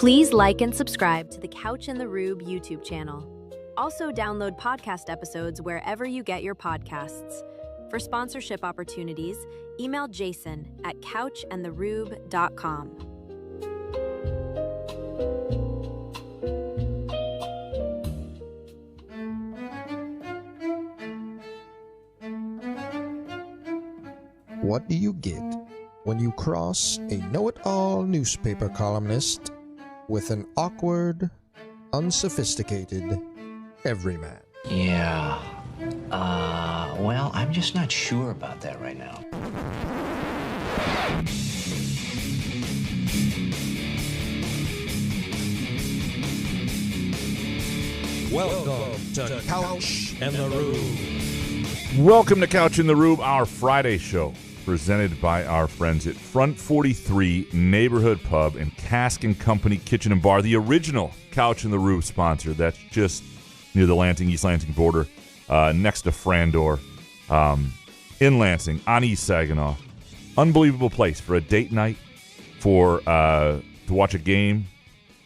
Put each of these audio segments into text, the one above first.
Please like and subscribe to the Couch and the Rube YouTube channel. Also download podcast episodes wherever you get your podcasts. For sponsorship opportunities, email Jason at couchandtherube.com. What do you get when you cross a know-it-all newspaper columnist with an awkward, unsophisticated everyman? Yeah. Well, I'm just not sure about that right now. Welcome to Couch and the Rube. Welcome to Couch and the Rube, our Friday show, presented by our friends at Front 43 Neighborhood Pub and Cask & Company Kitchen and Bar, the original Couch and the Rube sponsor. That's just near the East Lansing border, next to Frandor, in Lansing, on East Saginaw. Unbelievable place for a date night, for to watch a game,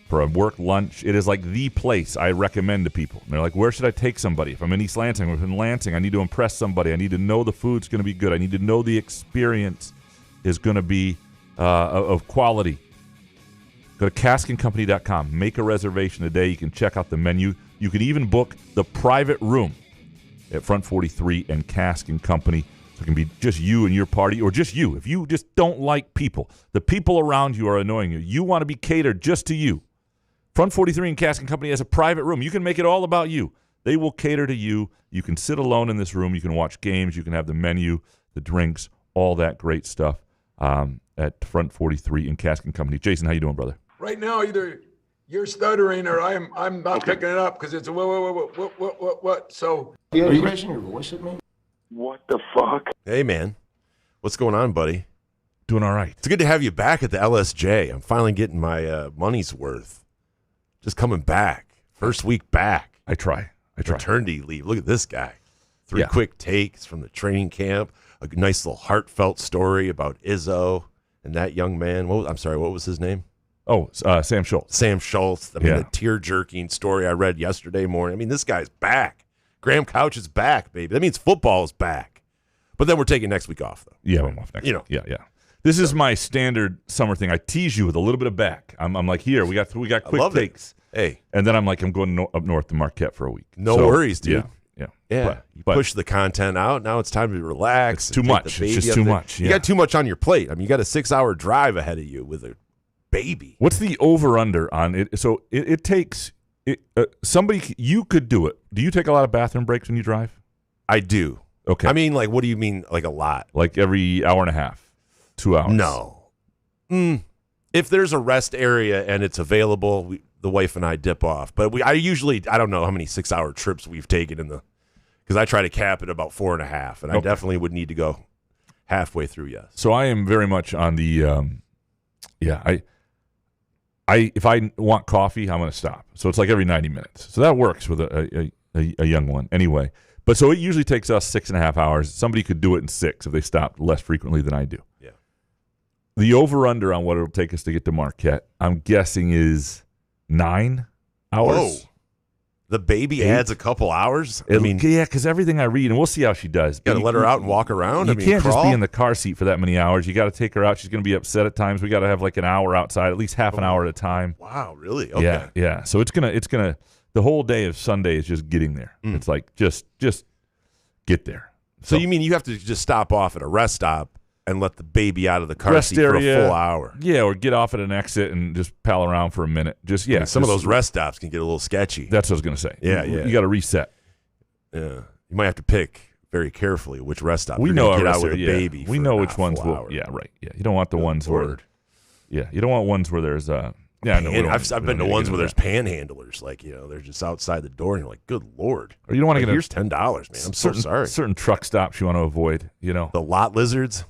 for a work lunch. It is like the place I recommend to people. And they're like, where should I take somebody? If I'm in East Lansing, if I'm in Lansing, I need to impress somebody. I need to know the food's going to be good. I need to know the experience is going to be of quality. Go to caskandcompany.com. Make a reservation today. You can check out the menu. You can even book the private room at Front 43 and Cask & Company. So it can be just you and your party, or just you. If you just don't like people, the people around you are annoying you. You want to be catered just to you. Front 43 and Cask & Company has a private room. You can make it all about you. They will cater to you. You can sit alone in this room. You can watch games. You can have the menu, the drinks, all that great stuff at Front 43 and Cask & Company. Jason, how you doing, brother? Right now, either you're stuttering or I'm not picking it up because it's a what. So are you raising your voice at me? What the fuck? Hey, man. What's going on, buddy? Doing all right. It's good to have you back at the LSJ. I'm finally getting my money's worth. Just coming back. First week back. I try. Maternity leave. Look at this guy. Three quick takes from the training camp. A nice little heartfelt story about Izzo and that young man. What was his name? Oh, Sam Schultz. Sam Schultz. The tear-jerking story I read yesterday morning. I mean, this guy's back. Graham Couch is back, baby. That means football is back. But then we're taking next week off, though. Yeah, I'm off next week. Yeah. This is my standard summer thing. I tease you with a little bit of back. I'm like, here, we got quick takes. Hey. And then I'm like, I'm going up north to Marquette for a week. No worries, dude. Yeah. You push the content out. Now it's time to relax. It's too much. It's just too much. You got too much on your plate. I mean, you got a 6-hour drive ahead of you with a baby. What's the over-under on it? So it takes somebody. You could do it. Do you take a lot of bathroom breaks when you drive? I do. Okay. I mean, like, what do you mean, like a lot? Like every hour and a half, 2 hours? No. If there's a rest area and it's available, the wife and I dip off. But I don't know how many 6-hour trips we've taken because I try to cap it about 4.5, and I definitely would need to go halfway through. Yes. So I am very much on the if I want coffee, I'm going to stop. So it's like every 90 minutes. So that works with a young one anyway. But so it usually takes us 6.5 hours. Somebody could do it in 6 if they stopped less frequently than I do. Yeah. The over-under on what it'll take us to get to Marquette, I'm guessing, is 9 hours. Whoa. The baby 8? Adds a couple hours? Because everything I read, and we'll see how she does. You got to let her out and walk around? You can't just be in the car seat for that many hours. You got to take her out. She's going to be upset at times. We got to have like an hour outside, at least half an hour at a time. Wow, really? Okay. Yeah. So it's gonna. The whole day of Sunday is just getting there. It's like just get there. So you mean you have to just stop off at a rest stop and let the baby out of the car seat for a full hour? Yeah, or get off at an exit and just pal around for a minute. Some of those rest stops can get a little sketchy. That's what I was going to say. Yeah. You got to reset. Yeah. You might have to pick very carefully which rest stop we you're know going to get out with a baby. We know which ones will. Yeah, right. Yeah, you don't want the ones where. Yeah, you don't want ones where there's I've been to ones where there's panhandlers, like, they're just outside the door, and you're like, good Lord. Or you don't want to get here's $10, man. I'm so sorry. Certain truck stops you want to avoid, The lot lizards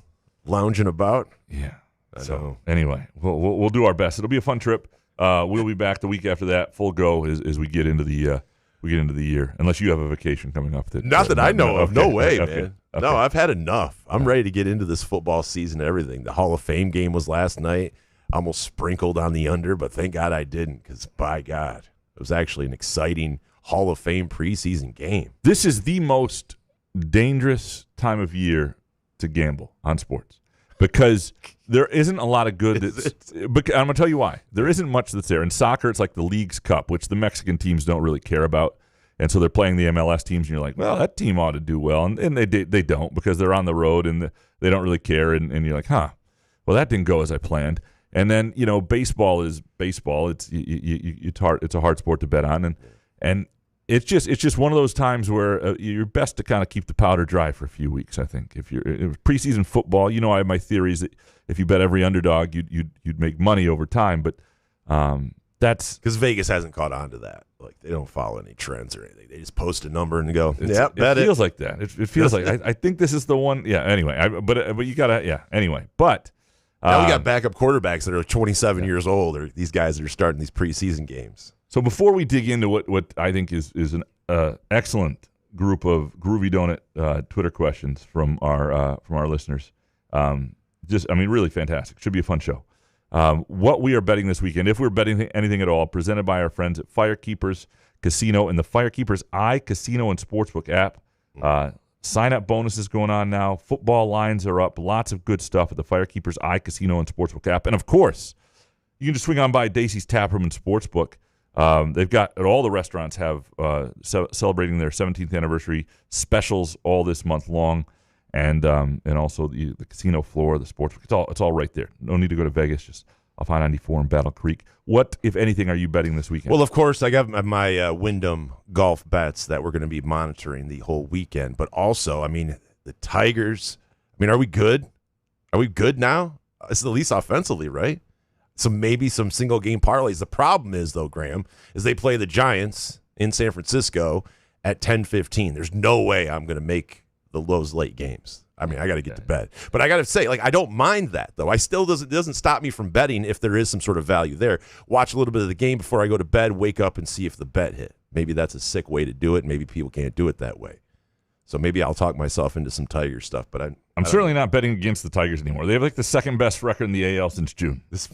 lounging about. Yeah. So anyway, we'll do our best. It'll be a fun trip. We'll be back the week after that, full go as we get into the year. Unless you have a vacation coming up. Not that I know of. No way, man. Okay. No, I've had enough. I'm ready to get into this football season and everything. The Hall of Fame game was last night. Almost sprinkled on the under, but thank God I didn't, because by God, it was actually an exciting Hall of Fame preseason game. This is the most dangerous time of year to gamble on sports because there isn't a lot of good. I'm going to tell you why. There isn't much that's there. In soccer, it's like the League's Cup, which the Mexican teams don't really care about. And so they're playing the MLS teams, and you're like, well, that team ought to do well. And they don't because they're on the road, and they don't really care. And you're like, well, that didn't go as I planned. And then, baseball is baseball. It's a hard sport to bet on. And it's just one of those times where you're best to kind of keep the powder dry for a few weeks, I think. If preseason football, I have my theories that if you bet every underdog, you'd make money over time. But that's because Vegas hasn't caught on to that. Like, they don't follow any trends or anything. They just post a number and go, it feels like that. It feels like I think this is the one. Yeah. Anyway, but you gotta. Yeah. Anyway, but now we got backup quarterbacks that are 27 years old, or these guys that are starting these preseason games. So before we dig into what I think is an excellent group of Groovy Donut Twitter questions from our listeners, really fantastic. Should be a fun show. What we are betting this weekend, if we're betting anything at all, presented by our friends at Firekeepers Casino and the Firekeepers iCasino and Sportsbook app. Sign-up bonuses going on now. Football lines are up. Lots of good stuff at the Firekeepers iCasino and Sportsbook app. And, of course, you can just swing on by Dacey's Taproom and Sportsbook. They've got all the restaurants have celebrating their 17th anniversary specials all this month long. And also the casino floor, the sports. It's all right there. No need to go to Vegas. Just off I-94 in Battle Creek. What, if anything, are you betting this weekend? Well, of course, I got my Wyndham golf bets that we're going to be monitoring the whole weekend. But also, the Tigers. Are we good? Are we good now? It's at least offensively, right? So maybe some single game parlays. The problem is, though, Graham, is they play the Giants in San Francisco at 10:15. There's no way I'm going to make those late games. I got to get to bed. But I got to say, I don't mind that, though. I still doesn't stop me from betting if there is some sort of value there. Watch a little bit of the game before I go to bed, wake up and see if the bet hit. Maybe that's a sick way to do it. Maybe people can't do it that way. So maybe I'll talk myself into some Tiger stuff, but I'm certainly not betting against the Tigers anymore. They have the second best record in the AL since June. This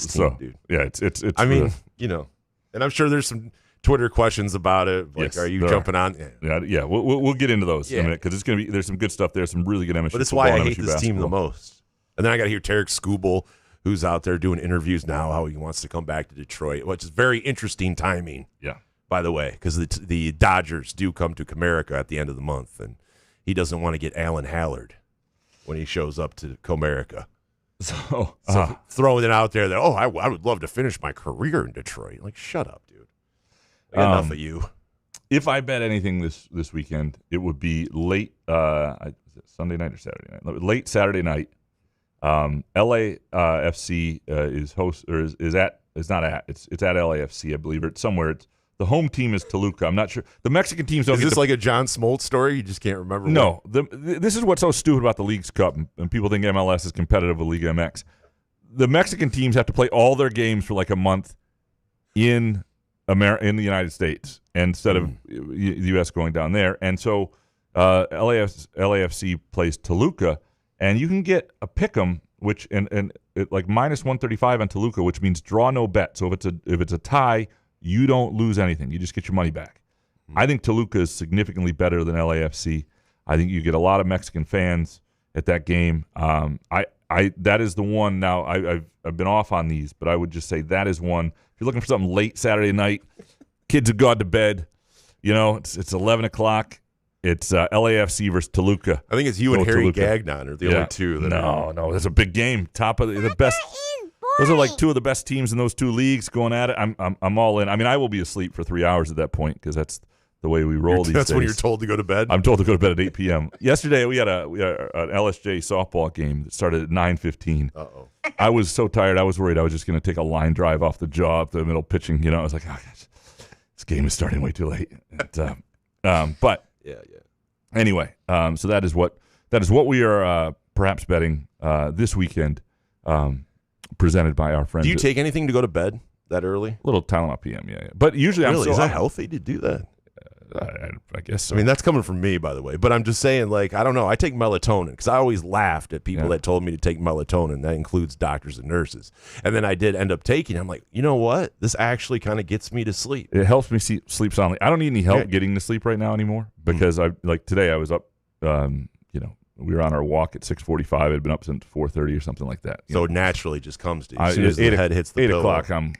team, dude. Yeah, it's and I'm sure there's some Twitter questions about it. Like, yes, are you jumping on? Yeah. We'll get into those in a minute because there's some good stuff there, some really good MSU. But it's why I hate this team the most. And then I got to hear Tarek Skubal, who's out there doing interviews now, how he wants to come back to Detroit, which is very interesting timing. Yeah. By the way, because the Dodgers do come to Comerica at the end of the month, and he doesn't want to get Alan Hallard when he shows up to Comerica. So throwing it out there that I would love to finish my career in Detroit. Like, shut up, dude. Enough of you. If I bet anything this weekend, it would be late Sunday night or Saturday night. Late Saturday night. LAFC is host or is at. It's not at. It's at LAFC, I believe, or it's somewhere. The home team is Toluca. I'm not sure. The Mexican teams don't. Is this like a John Smoltz story? You just can't remember. No. This is what's so stupid about the League's Cup, and people think MLS is competitive with Liga MX. The Mexican teams have to play all their games for like a month in the United States instead of the U.S. going down there. And so LAFC plays Toluca, and you can get a pick'em, which and it, like minus 135 on Toluca, which means draw no bet. So if it's a tie, you don't lose anything. You just get your money back. I think Toluca is significantly better than LAFC. I think you get a lot of Mexican fans at that game. That is the one. Now I've been off on these, but I would just say that is one. If you're looking for something late Saturday night, kids have gone to bed. It's 11 o'clock. It's LAFC versus Toluca. I think it's you and Harry Gagnon are the only two. No, that's a big game. Top of the best. Those are like two of the best teams in those two leagues going at it. I'm all in. I will be asleep for 3 hours at that point because that's the way we roll these days. That's when you're told to go to bed? I'm told to go to bed at 8 p.m. Yesterday, we had an LSJ softball game that started at 9:15. Uh-oh. I was so tired. I was worried I was just going to take a line drive off the jaw up the middle pitching. I was like, oh, gosh, this game is starting way too late. But anyway, so that is what we are perhaps betting this weekend, presented by our friends. Do you take anything to go to bed that early? A little Tylenol PM, yeah. But usually is that healthy to do that? I guess so. I mean, that's coming from me, by the way. But I'm just saying, like, I don't know. I take melatonin because I always laughed at people that told me to take melatonin. That includes doctors and nurses. And then I did end up taking it. I'm like, you know what? This actually kind of gets me to sleep. It helps me sleep soundly. I don't need any help getting to sleep right now anymore because today I was up, we were on our walk at 6:45. I'd been up since 4:30 or something like that. So it naturally just comes to you. As soon as the head hits the 8 pillow. o'clock, I'm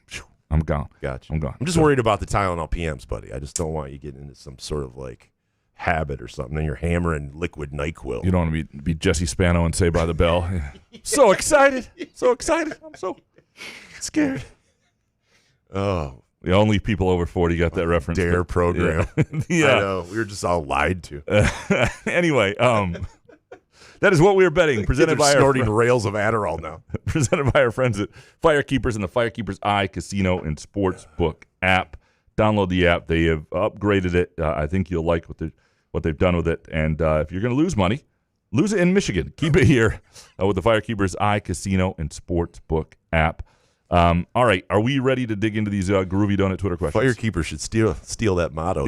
gone. Gotcha. I'm gone. I'm just worried about the Tylenol PMs, buddy. I just don't want you getting into some sort of like habit or something, and you're hammering liquid NyQuil. You don't want to be Jesse Spano and Say by the Bell. So excited. So excited. I'm so scared. Oh. The only people over 40 got that reference. Dare program. Yeah. I know. We were just all lied to. Anyway, that is what we are betting. Presented by snorting rails of Adderall now. Presented by our friends at Firekeepers and the Firekeepers Eye Casino and Sportsbook app. Download the app. They have upgraded it. I think you'll like what they've done with it. And if you're going to lose money, lose it in Michigan. Keep it here with the Firekeepers Eye Casino and Sportsbook app. All right, are we ready to dig into these groovy donut Twitter questions? Firekeeper should steal that motto.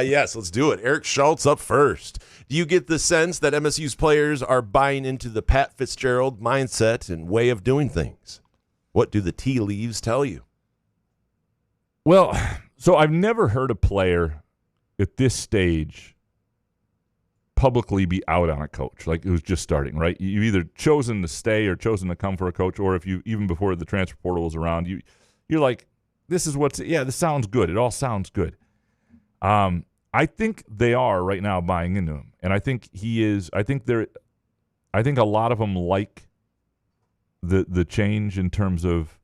Yes, let's do it. Eric Schultz up first. Do you get the sense that MSU's players are buying into the Pat Fitzgerald mindset and way of doing things? What do the tea leaves tell you? Well, so I've never heard a player at this stage publicly be out on a coach, like who's just starting, right? You've either chosen to stay or chosen to come for a coach, or if you, even before the transfer portal was around, you're like, this sounds good. It all sounds good. I think they are right now buying into him, and I think he is. I think a lot of them like the change in terms of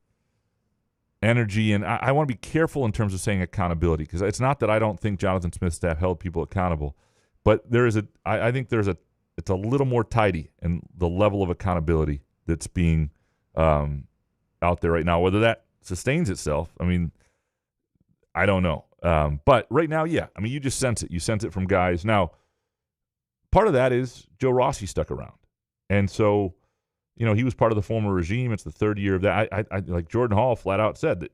energy, and I want to be careful in terms of saying accountability, because it's not that I don't think Jonathan Smith's staff held people accountable, but I think it's a little more tidy in the level of accountability that's being out there right now. Whether that sustains itself, I mean, I don't know. But right now, yeah. I mean, you just sense it. You sense it from guys. Now, part of that is Joe Rossi stuck around. And so, he was part of the former regime. It's the third year of that. I like Jordan Hall flat out said that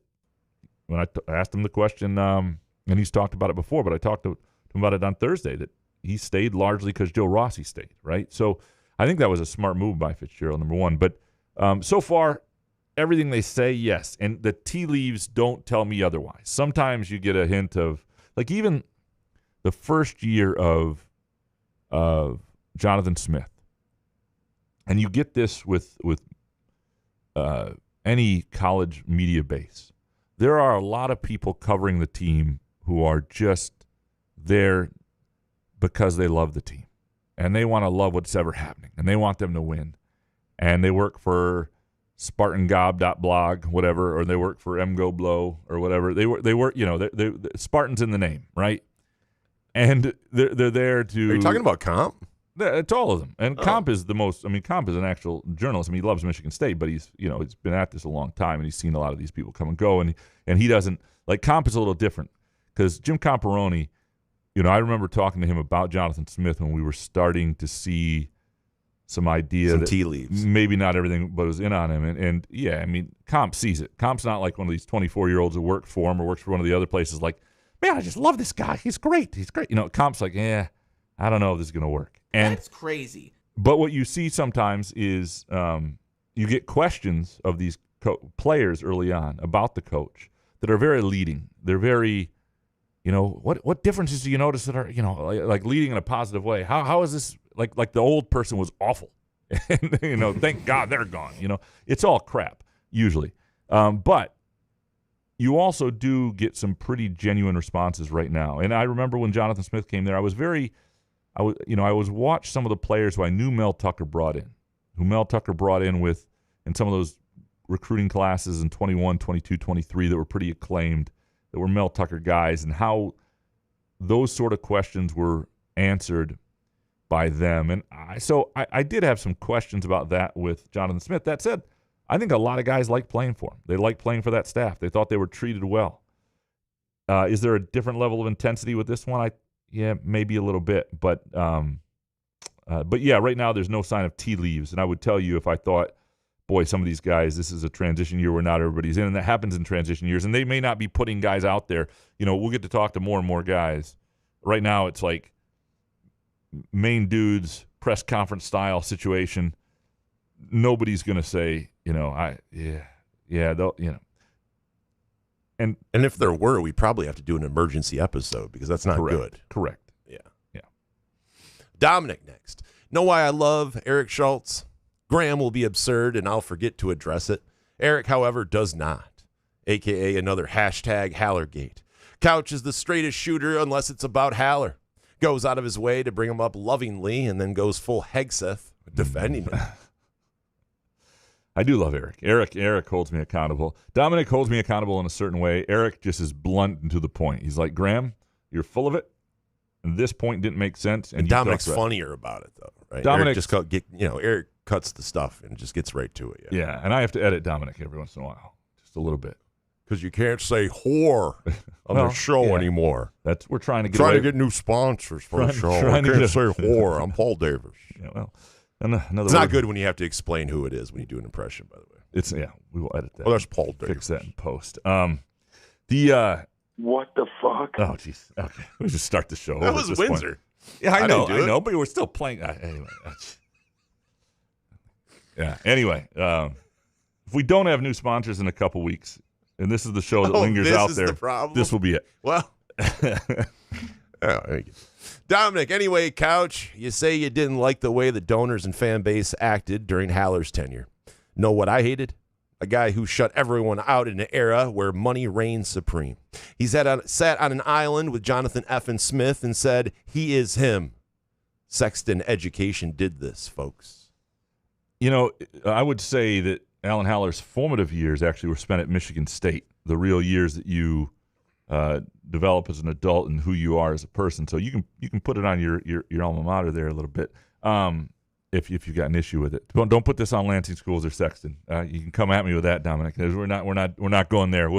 when I asked him the question, and he's talked about it before, but I talked to him about it on Thursday, that he stayed largely because Joe Rossi stayed, right? So I think that was a smart move by Fitzgerald, number one. But so far, everything they say, yes. And the tea leaves don't tell me otherwise. Sometimes you get a hint of, like, even the first year of Jonathan Smith, and you get this with any college media base. There are a lot of people covering the team who are just there because they love the team, and they want to love what's ever happening, and they want them to win. And they work for SpartanGob.blog, whatever, or they work for MGoBlow or whatever. They work, they're Spartans in the name, right? And they're there to. Are you talking about Comp? It's all of them. And Comp is the most. I mean, Comp is an actual journalist. I mean, he loves Michigan State, but he's been at this a long time, and he's seen a lot of these people come and go. And he doesn't like Comp is a little different because Jim Comparoni. I remember talking to him about Jonathan Smith when we were starting to see some idea that tea leaves. Maybe not everything but was in on him. And yeah, I mean, Comp sees it. Comp's not like one of these 24-year-olds who work for him or works for one of the other places like, man, I just love this guy. He's great. He's great. Comp's like, I don't know if this is going to work. And that's crazy. But what you see sometimes is you get questions of these players early on about the coach that are very leading. They're very, what differences do you notice that are, like leading in a positive way? How is this like the old person was awful? And, thank God they're gone. It's all crap usually. But you also do get some pretty genuine responses right now. And I remember when Jonathan Smith came there, I was watched some of the players who I knew Mel Tucker brought in with in some of those recruiting classes in 21, 22, 23 that were pretty acclaimed, that were Mel Tucker guys, and how those sort of questions were answered by them. And I did have some questions about that with Jonathan Smith. That said, I think a lot of guys like playing for him. They like playing for that staff. They thought they were treated well. Is there a different level of intensity with this one? Yeah, maybe a little bit. But yeah, right now there's no sign of tea leaves. And I would tell you if I thought, boy, some of these guys, this is a transition year where not everybody's in, and that happens in transition years. And they may not be putting guys out there. We'll get to talk to more and more guys right now it's like main dudes press conference style situation. Nobody's going to say, they'll, And if there were, we probably have to do an emergency episode because that's not good. Correct. Yeah. Yeah. Dominic next. Know why I love Eric Schultz? Graham will be absurd and I'll forget to address it. Eric, however, does not, a.k.a. another hashtag Hallergate. Couch is the straightest shooter unless it's about Haller. Goes out of his way to bring him up lovingly and then goes full Hegseth defending him. I do love Eric. Eric holds me accountable. Dominic holds me accountable in a certain way. Eric just is blunt and to the point. He's like, Graham, you're full of it. And this point didn't make sense. And Dominic's funnier about it, though, right? Dominic Eric cuts the stuff and just gets right to it. Yeah, and I have to edit Dominic every once in a while, just a little bit. Because you can't say whore on the show anymore. We're trying to get new sponsors for the show. I can't say whore. I'm Paul Davis. Yeah, well, it's not good when you have to explain who it is when you do an impression, by the way. We will edit that. Oh, that's Paul Davis. Fix that in post. What the fuck? Oh, jeez. Okay. We just start the show. That was Windsor. Yeah, I know, but we're still playing. Anyway. Yeah, anyway. If we don't have new sponsors in a couple weeks, and this is the show that lingers out there, this will be it. Well, Dominic, anyway, Couch, you say you didn't like the way the donors and fan base acted during Haller's tenure. Know what I hated? A guy who shut everyone out in an era where money reigned supreme. He sat on an island with Jonathan F. Smith and said, he is him. Sexton Education did this, folks. I would say that Alan Haller's formative years actually were spent at Michigan State, the real years that you develop as an adult and who you are as a person. So you can put it on your alma mater there a little bit. If you've got an issue with it, don't put this on Lansing Schools or Sexton. You can come at me with that, Dominic. We're not going there.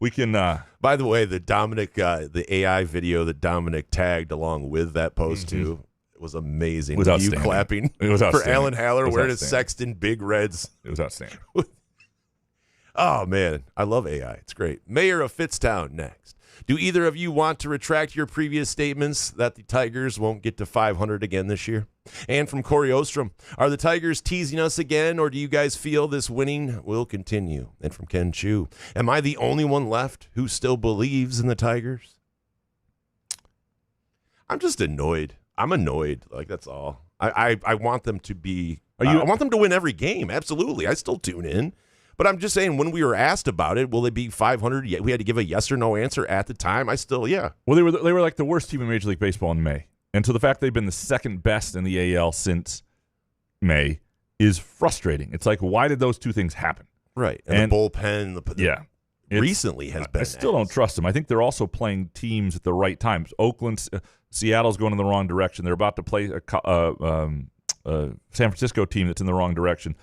We can. By the way, the Dominic, the AI video that Dominic tagged along with that post too, was amazing. It was you clapping for Alan Haller wearing his Sexton big reds. It was outstanding. Oh man, I love AI. It's great. Mayor of Fitztown next. Do either of you want to retract your previous statements that the Tigers won't get to 500 again this year? And from Corey Ostrom, are the Tigers teasing us again, or do you guys feel this winning will continue? And from Ken Chu, am I the only one left who still believes in the Tigers? I'm just annoyed. I'm annoyed. Like, that's all. I want them to be. I want them to win every game. Absolutely. I still tune in. But I'm just saying, when we were asked about it, will it be 500? We had to give a yes or no answer at the time. Well, they were like the worst team in Major League Baseball in May. And so the fact they've been the second best in the AL since May is frustrating. It's like, why did those two things happen? Right. And the bullpen, recently has been. I still don't trust them. I think they're also playing teams at the right times. Seattle's going in the wrong direction. They're about to play a San Francisco team that's in the wrong direction.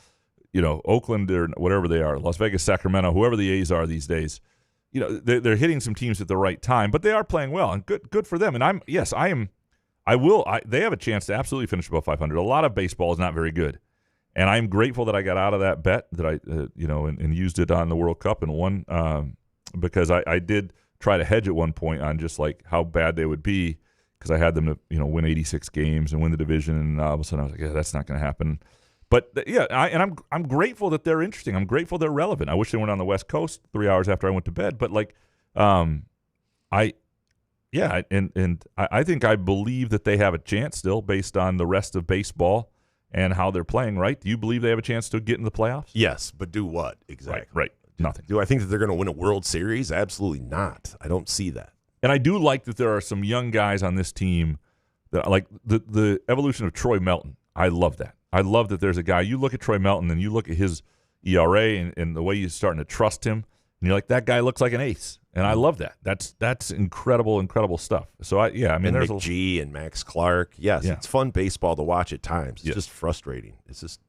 Oakland or whatever they are, Las Vegas, Sacramento, whoever the A's are these days, they're hitting some teams at the right time, but they are playing well, and good for them. And they have a chance to absolutely finish above 500. A lot of baseball is not very good, and I'm grateful that I got out of that bet that I, and used it on the World Cup and won, because I did try to hedge at one point on just like how bad they would be, because I had them to win 86 games and win the division, and all of a sudden I was like, yeah, that's not going to happen. But I'm grateful that they're interesting. I'm grateful they're relevant. I wish they went on the West Coast 3 hours after I went to bed. But I think I believe that they have a chance still based on the rest of baseball and how they're playing. Right? Do you believe they have a chance to get in the playoffs? Yes, but do what exactly? Right. Nothing. Do I think that they're going to win a World Series? Absolutely not. I don't see that. And I do like that there are some young guys on this team that like the evolution of Troy Melton. I love that. I love that there's a guy. You look at Troy Melton and you look at his ERA and the way you're starting to trust him, and you're like, that guy looks like an ace. And I love that. That's incredible stuff. So there's McGee and Max Clark. Yes, It's fun baseball to watch at times. It's just frustrating. It's just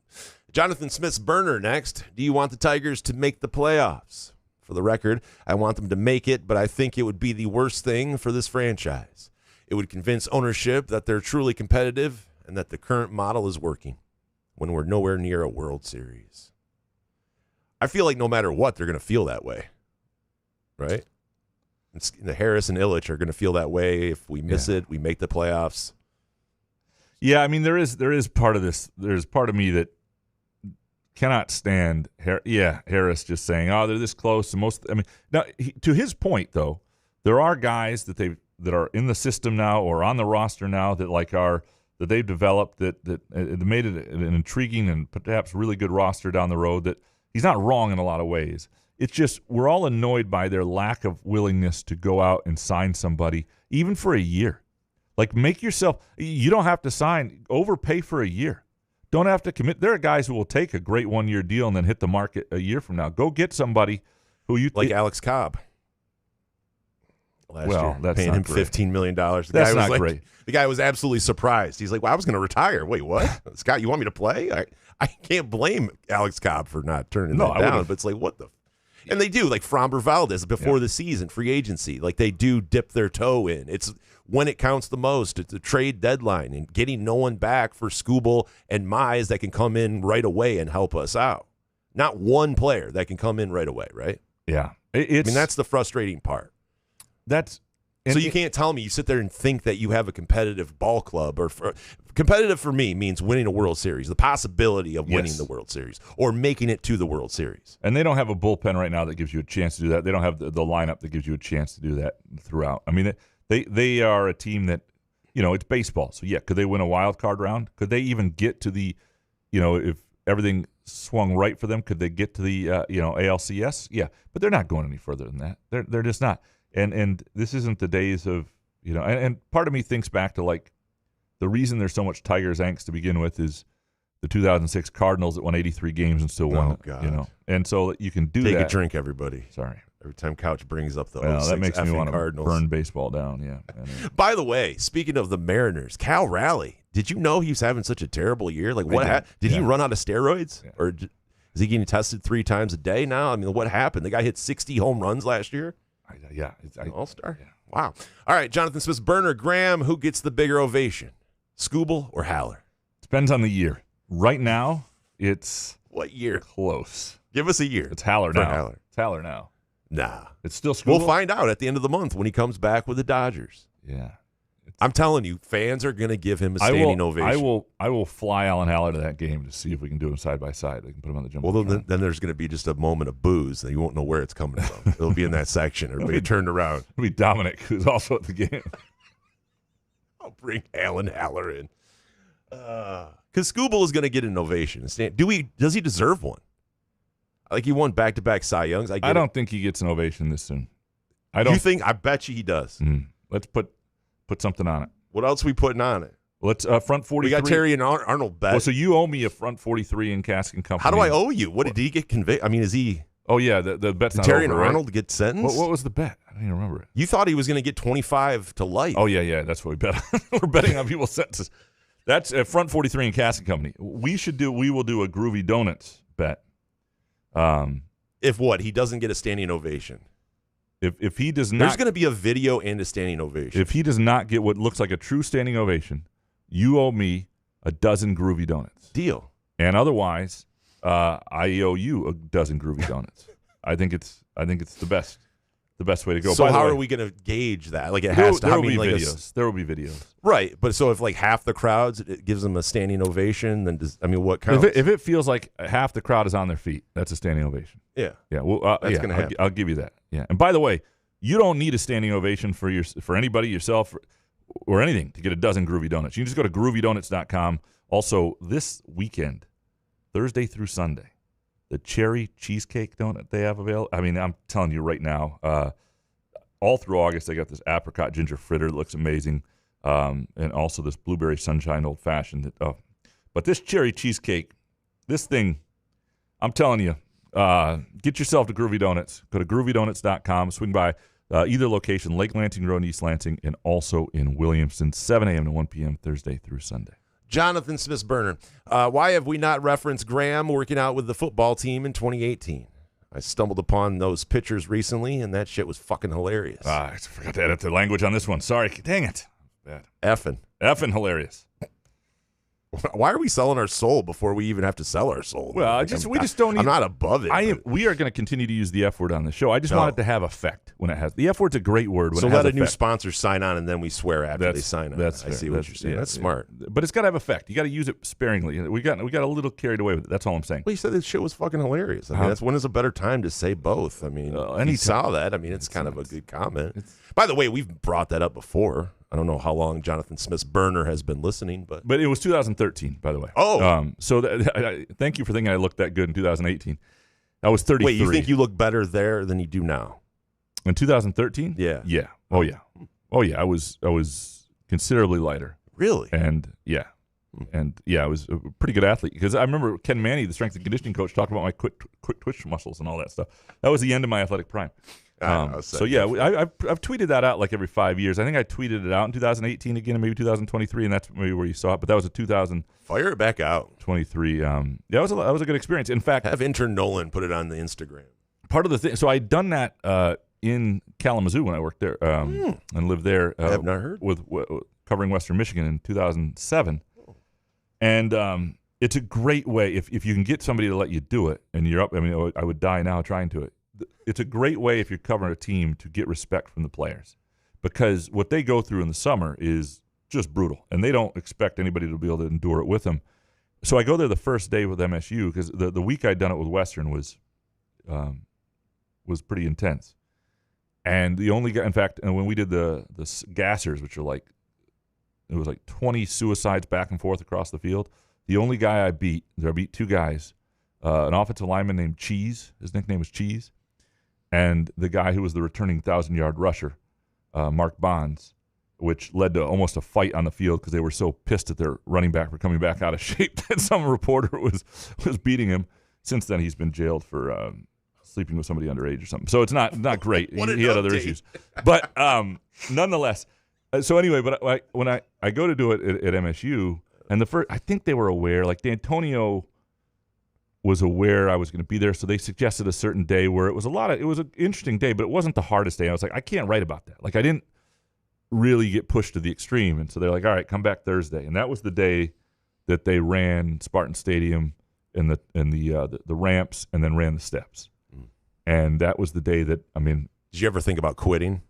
Jonathan Smith's burner next. Do you want the Tigers to make the playoffs? For the record, I want them to make it, but I think it would be the worst thing for this franchise. It would convince ownership that they're truly competitive and that the current model is working when we're nowhere near a World Series. I feel like no matter what, they're going to feel that way, right? The Harris and Illich are going to feel that way if we miss it. We make the playoffs. Yeah, I mean there is part of this. There's part of me that cannot stand Harris just saying, "Oh, they're this close." And now to his point though, there are guys that are in the system now or on the roster now that they've developed that made it an intriguing and perhaps really good roster down the road. That he's not wrong in a lot of ways. It's just we're all annoyed by their lack of willingness to go out and sign somebody even for a year. Like you don't have to overpay for a year. Don't have to commit. There are guys who will take a great 1-year deal and then hit the market a year from now. Go get somebody who Alex Cobb. Last year, that's paying not him great. $15 million. That's not great. The guy was absolutely surprised. He's like, "Well, I was going to retire." Wait, what? Scott, you want me to play? I can't blame Alex Cobb for not turning that down. But it's like, what the? And they do, like Framber Valdez before the season, free agency. Like they do dip their toe in. It's when it counts the most. It's a trade deadline and getting no one back for Skubal and Mize that can come in right away and help us out. Not one player that can come in right away, right? Yeah. That's the frustrating part. So you can't tell me you sit there and think that you have a competitive ball club competitive for me means winning a World Series, the possibility of winning the World Series or making it to the World Series. And they don't have a bullpen right now that gives you a chance to do that. They don't have the lineup that gives you a chance to do that throughout. I mean, they are a team that, it's baseball. So, could they win a wild card round? Could they even get to the, if everything swung right for them, could they get to the, ALCS? Yeah, but they're not going any further than that. They're just not. And this isn't the days of, and part of me thinks back to like the reason there's so much Tigers angst to begin with is the 2006 Cardinals that won 83 games and still won. God. And so you can do Take that. a drink, everybody. Sorry. Every time Couch brings up the that makes me want to Cardinals. burn baseball down. Yeah. By the way, speaking of the Mariners, Cal Raleigh, did you know he was having such a terrible year? Like what happened? Did he run out of steroids or is he getting tested 3 times a day now? I mean, what happened? The guy hit 60 home runs last year. All-star. Yeah. Wow. All right, Jonathan Smith, Burner, Graham, who gets the bigger ovation? Skubal or Haller? Depends on the year. Right now, it's what year? Close. Give us a year. It's Haller for now. Haller. It's Haller now. Nah. It's still Skubal. We'll find out at the end of the month when he comes back with the Dodgers. Yeah. I'm telling you, fans are going to give him a standing ovation. I will fly Alan Haller to that game to see if we can do them side by side. We can put him on the jumbo. Well, then there's going to be just a moment of booze, and you won't know where it's coming from. It'll be in that section. Everybody turned around. It'll be Dominic, who's also at the game. I'll bring Alan Haller in. Because Skubal is going to get an ovation. Does he deserve one? Like he won back-to-back Cy Youngs. I don't think he gets an ovation this soon. I bet you he does. Let's put something on it. What else are we putting on it? Let's front 43. We got Terry and Arnold bet. Well, so you owe me a front 43 in Cask and Company. How do I owe you? What did he get convicted? I mean, is he? Oh yeah, the bet's not Terry over, and right? Arnold get sentenced. What was the bet? I don't even remember it. You thought he was going to get 25 to life. Oh yeah, that's what we bet on. We're betting on people's sentences. That's front 43 in Cask and Company. We will do a Groovy Donuts bet. If what? He doesn't get a standing ovation. If he does not, there's going to be a video and a standing ovation. If he does not get what looks like a true standing ovation, you owe me a dozen Groovy Donuts. Deal. And otherwise, I owe you a dozen Groovy Donuts. I think it's the best way to go. So By the how way, are we going to gauge that? Like it has to. There will be videos. There will be videos. Right, but so if like half the crowds it gives them a standing ovation, then what counts? If it feels like half the crowd is on their feet, that's a standing ovation. Yeah. Well, that's going to happen. I'll give you that. Yeah. And by the way, you don't need a standing ovation for anybody, yourself, or anything to get a dozen Groovy Donuts. You can just go to groovydonuts.com. Also, this weekend, Thursday through Sunday, the cherry cheesecake donut they have available. I mean, I'm telling you right now, all through August, they got this apricot ginger fritter that looks amazing, and also this blueberry sunshine old fashioned. But this cherry cheesecake, this thing, I'm telling you, get yourself to Groovy Donuts. Go to groovydonuts.com. Swing by either location, Lake Lansing Road in East Lansing, and also in Williamston, 7 a.m. to 1 p.m. Thursday through Sunday. Jonathan Smith Burner, why have we not referenced Graham working out with the football team in 2018? I stumbled upon those pictures recently, and that shit was fucking hilarious. I forgot to edit the language on this one. Sorry. Dang it. Bad. Effing hilarious. Why are we selling our soul before we even have to sell our soul? Well, we just don't. I'm not above it. We are going to continue to use the F word on the show. I just want it to have effect when it has. The F word's a great word. When so it has let a new effect. sponsor sign on, and then we swear after they sign on. I see what you're saying. That's smart. But it's got to have effect. You got to use it sparingly. We got a little carried away with it. That's all I'm saying. Well, you said this shit was fucking hilarious. I mean, that's when is a better time to say both. I mean, you saw that. I mean, it's kind of a good comment. By the way, we've brought that up before. I don't know how long Jonathan Smith's burner has been listening, but it was 2013, by the way. Oh, so thank you for thinking I looked that good in 2018. I was 33. Wait, you think you look better there than you do now? In 2013? Yeah. Yeah. Oh yeah. I was considerably lighter. Really? And yeah. I was a pretty good athlete because I remember Ken Manny, the strength and conditioning coach, talking about my quick twitch muscles and all that stuff. That was the end of my athletic prime. So yeah, I've tweeted that out like every 5 years. I think I tweeted it out in 2018 again, and maybe 2023, and that's maybe where you saw it. But that was a 2023. Fire it back out. 23. That was a good experience. In fact, have intern Nolan put it on the Instagram. Part of the thing. So I'd done that in Kalamazoo when I worked there and lived there. I have not heard with covering Western Michigan in 2007, and it's a great way if you can get somebody to let you do it, and you're up. I mean, I would die now trying to it. It's a great way if you're covering a team to get respect from the players, because what they go through in the summer is just brutal, and they don't expect anybody to be able to endure it with them. So I go there the first day with MSU because the week I'd done it with Western was pretty intense, and the only guy, in fact, and when we did the gassers, which are it was like 20 suicides back and forth across the field. The only guy I beat two guys, an offensive lineman named Cheese. His nickname was Cheese. And the guy who was the returning 1,000-yard rusher, Mark Bonds, which led to almost a fight on the field because they were so pissed at their running back for coming back out of shape that some reporter was beating him. Since then, he's been jailed for sleeping with somebody underage or something. So it's not great. He had other issues. But nonetheless, so anyway, but when I go to do it at MSU, and I think they were aware, like D'Antonio was aware I was going to be there, so they suggested a certain day where it was an interesting day, but it wasn't the hardest day. I was like, I can't write about that. Like, I didn't really get pushed to the extreme, and so they're like, all right, come back Thursday, and that was the day that they ran Spartan Stadium and the ramps, and then ran the steps, and that was the day that did you ever think about quitting?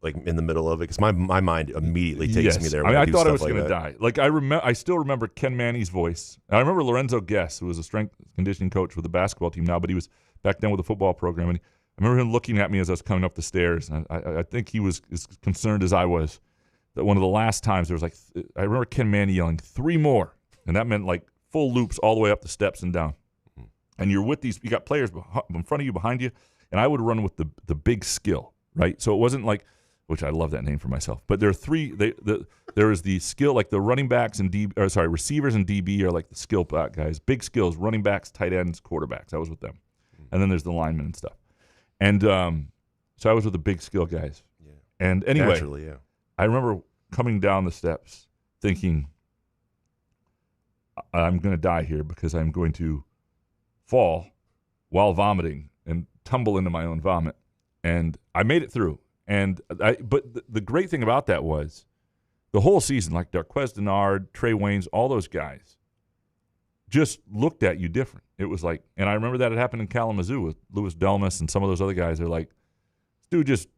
Like in the middle of it, because my mind immediately takes me there. I thought I was going to die. Like I still remember Ken Manny's voice. I remember Lorenzo Guess, who was a strength conditioning coach with the basketball team now, but he was back then with the football program. And I remember him looking at me as I was coming up the stairs. And I think he was as concerned as I was that one of the last times there was I remember Ken Manny yelling 3 more, and that meant like full loops all the way up the steps and down. And you're with you got players in front of you, behind you, and I would run with the big skill. Right, so it wasn't like, which I love that name for myself. But there are three. There is the skill, like the running backs and receivers and DB are like the skill guys. Big skills, running backs, tight ends, quarterbacks. I was with them, and then there's the linemen and stuff. And so I was with the big skill guys. Yeah. And anyway, naturally, yeah. I remember coming down the steps thinking, I'm going to die here because I'm going to fall while vomiting and tumble into my own vomit. And I made it through. But the great thing about that was the whole season, like Darquez Denard, Trey Waynes, all those guys just looked at you different. It was like, and I remember that it happened in Kalamazoo with Louis Delmas and some of those other guys. They're like, this dude just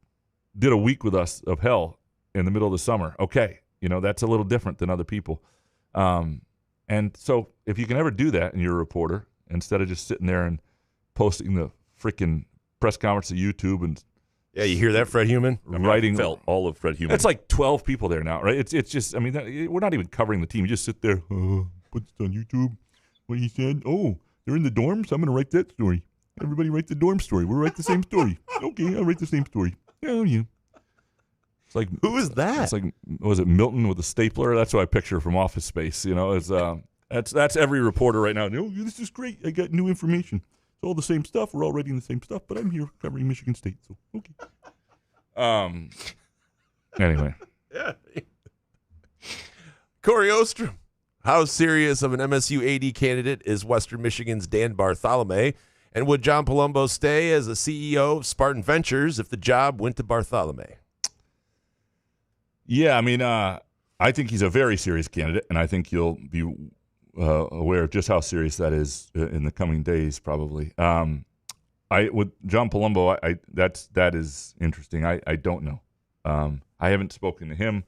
did a week with us of hell in the middle of the summer. Okay, that's a little different than other people. And so if you can ever do that and you're a reporter, instead of just sitting there and posting the freaking press conference to YouTube and you hear that, Fred Human? Writing all of Fred Human. It's like 12 people there now, right? It's just, we're not even covering the team. You just sit there, put this on YouTube. What he said? Oh, they're in the dorms? I'm going to write that story. Everybody write the dorm story. We'll write the same story. Okay, I'll write the same story. Oh, yeah. It's like, who is that? It's like, was it Milton with a stapler? That's what I picture from Office Space. It's that's every reporter right now. Oh, this is great. I got new information. It's all the same stuff. We're all writing the same stuff, but I'm here covering Michigan State, so okay. Anyway. Yeah. Corey Ostrom. How serious of an MSU AD candidate is Western Michigan's Dan Bartholomew? And would John Palumbo stay as the CEO of Spartan Ventures if the job went to Bartholomew? Yeah, I think he's a very serious candidate, and I think you'll be aware of just how serious that is in the coming days, probably. With John Palumbo, that is interesting. I don't know. I haven't spoken to him,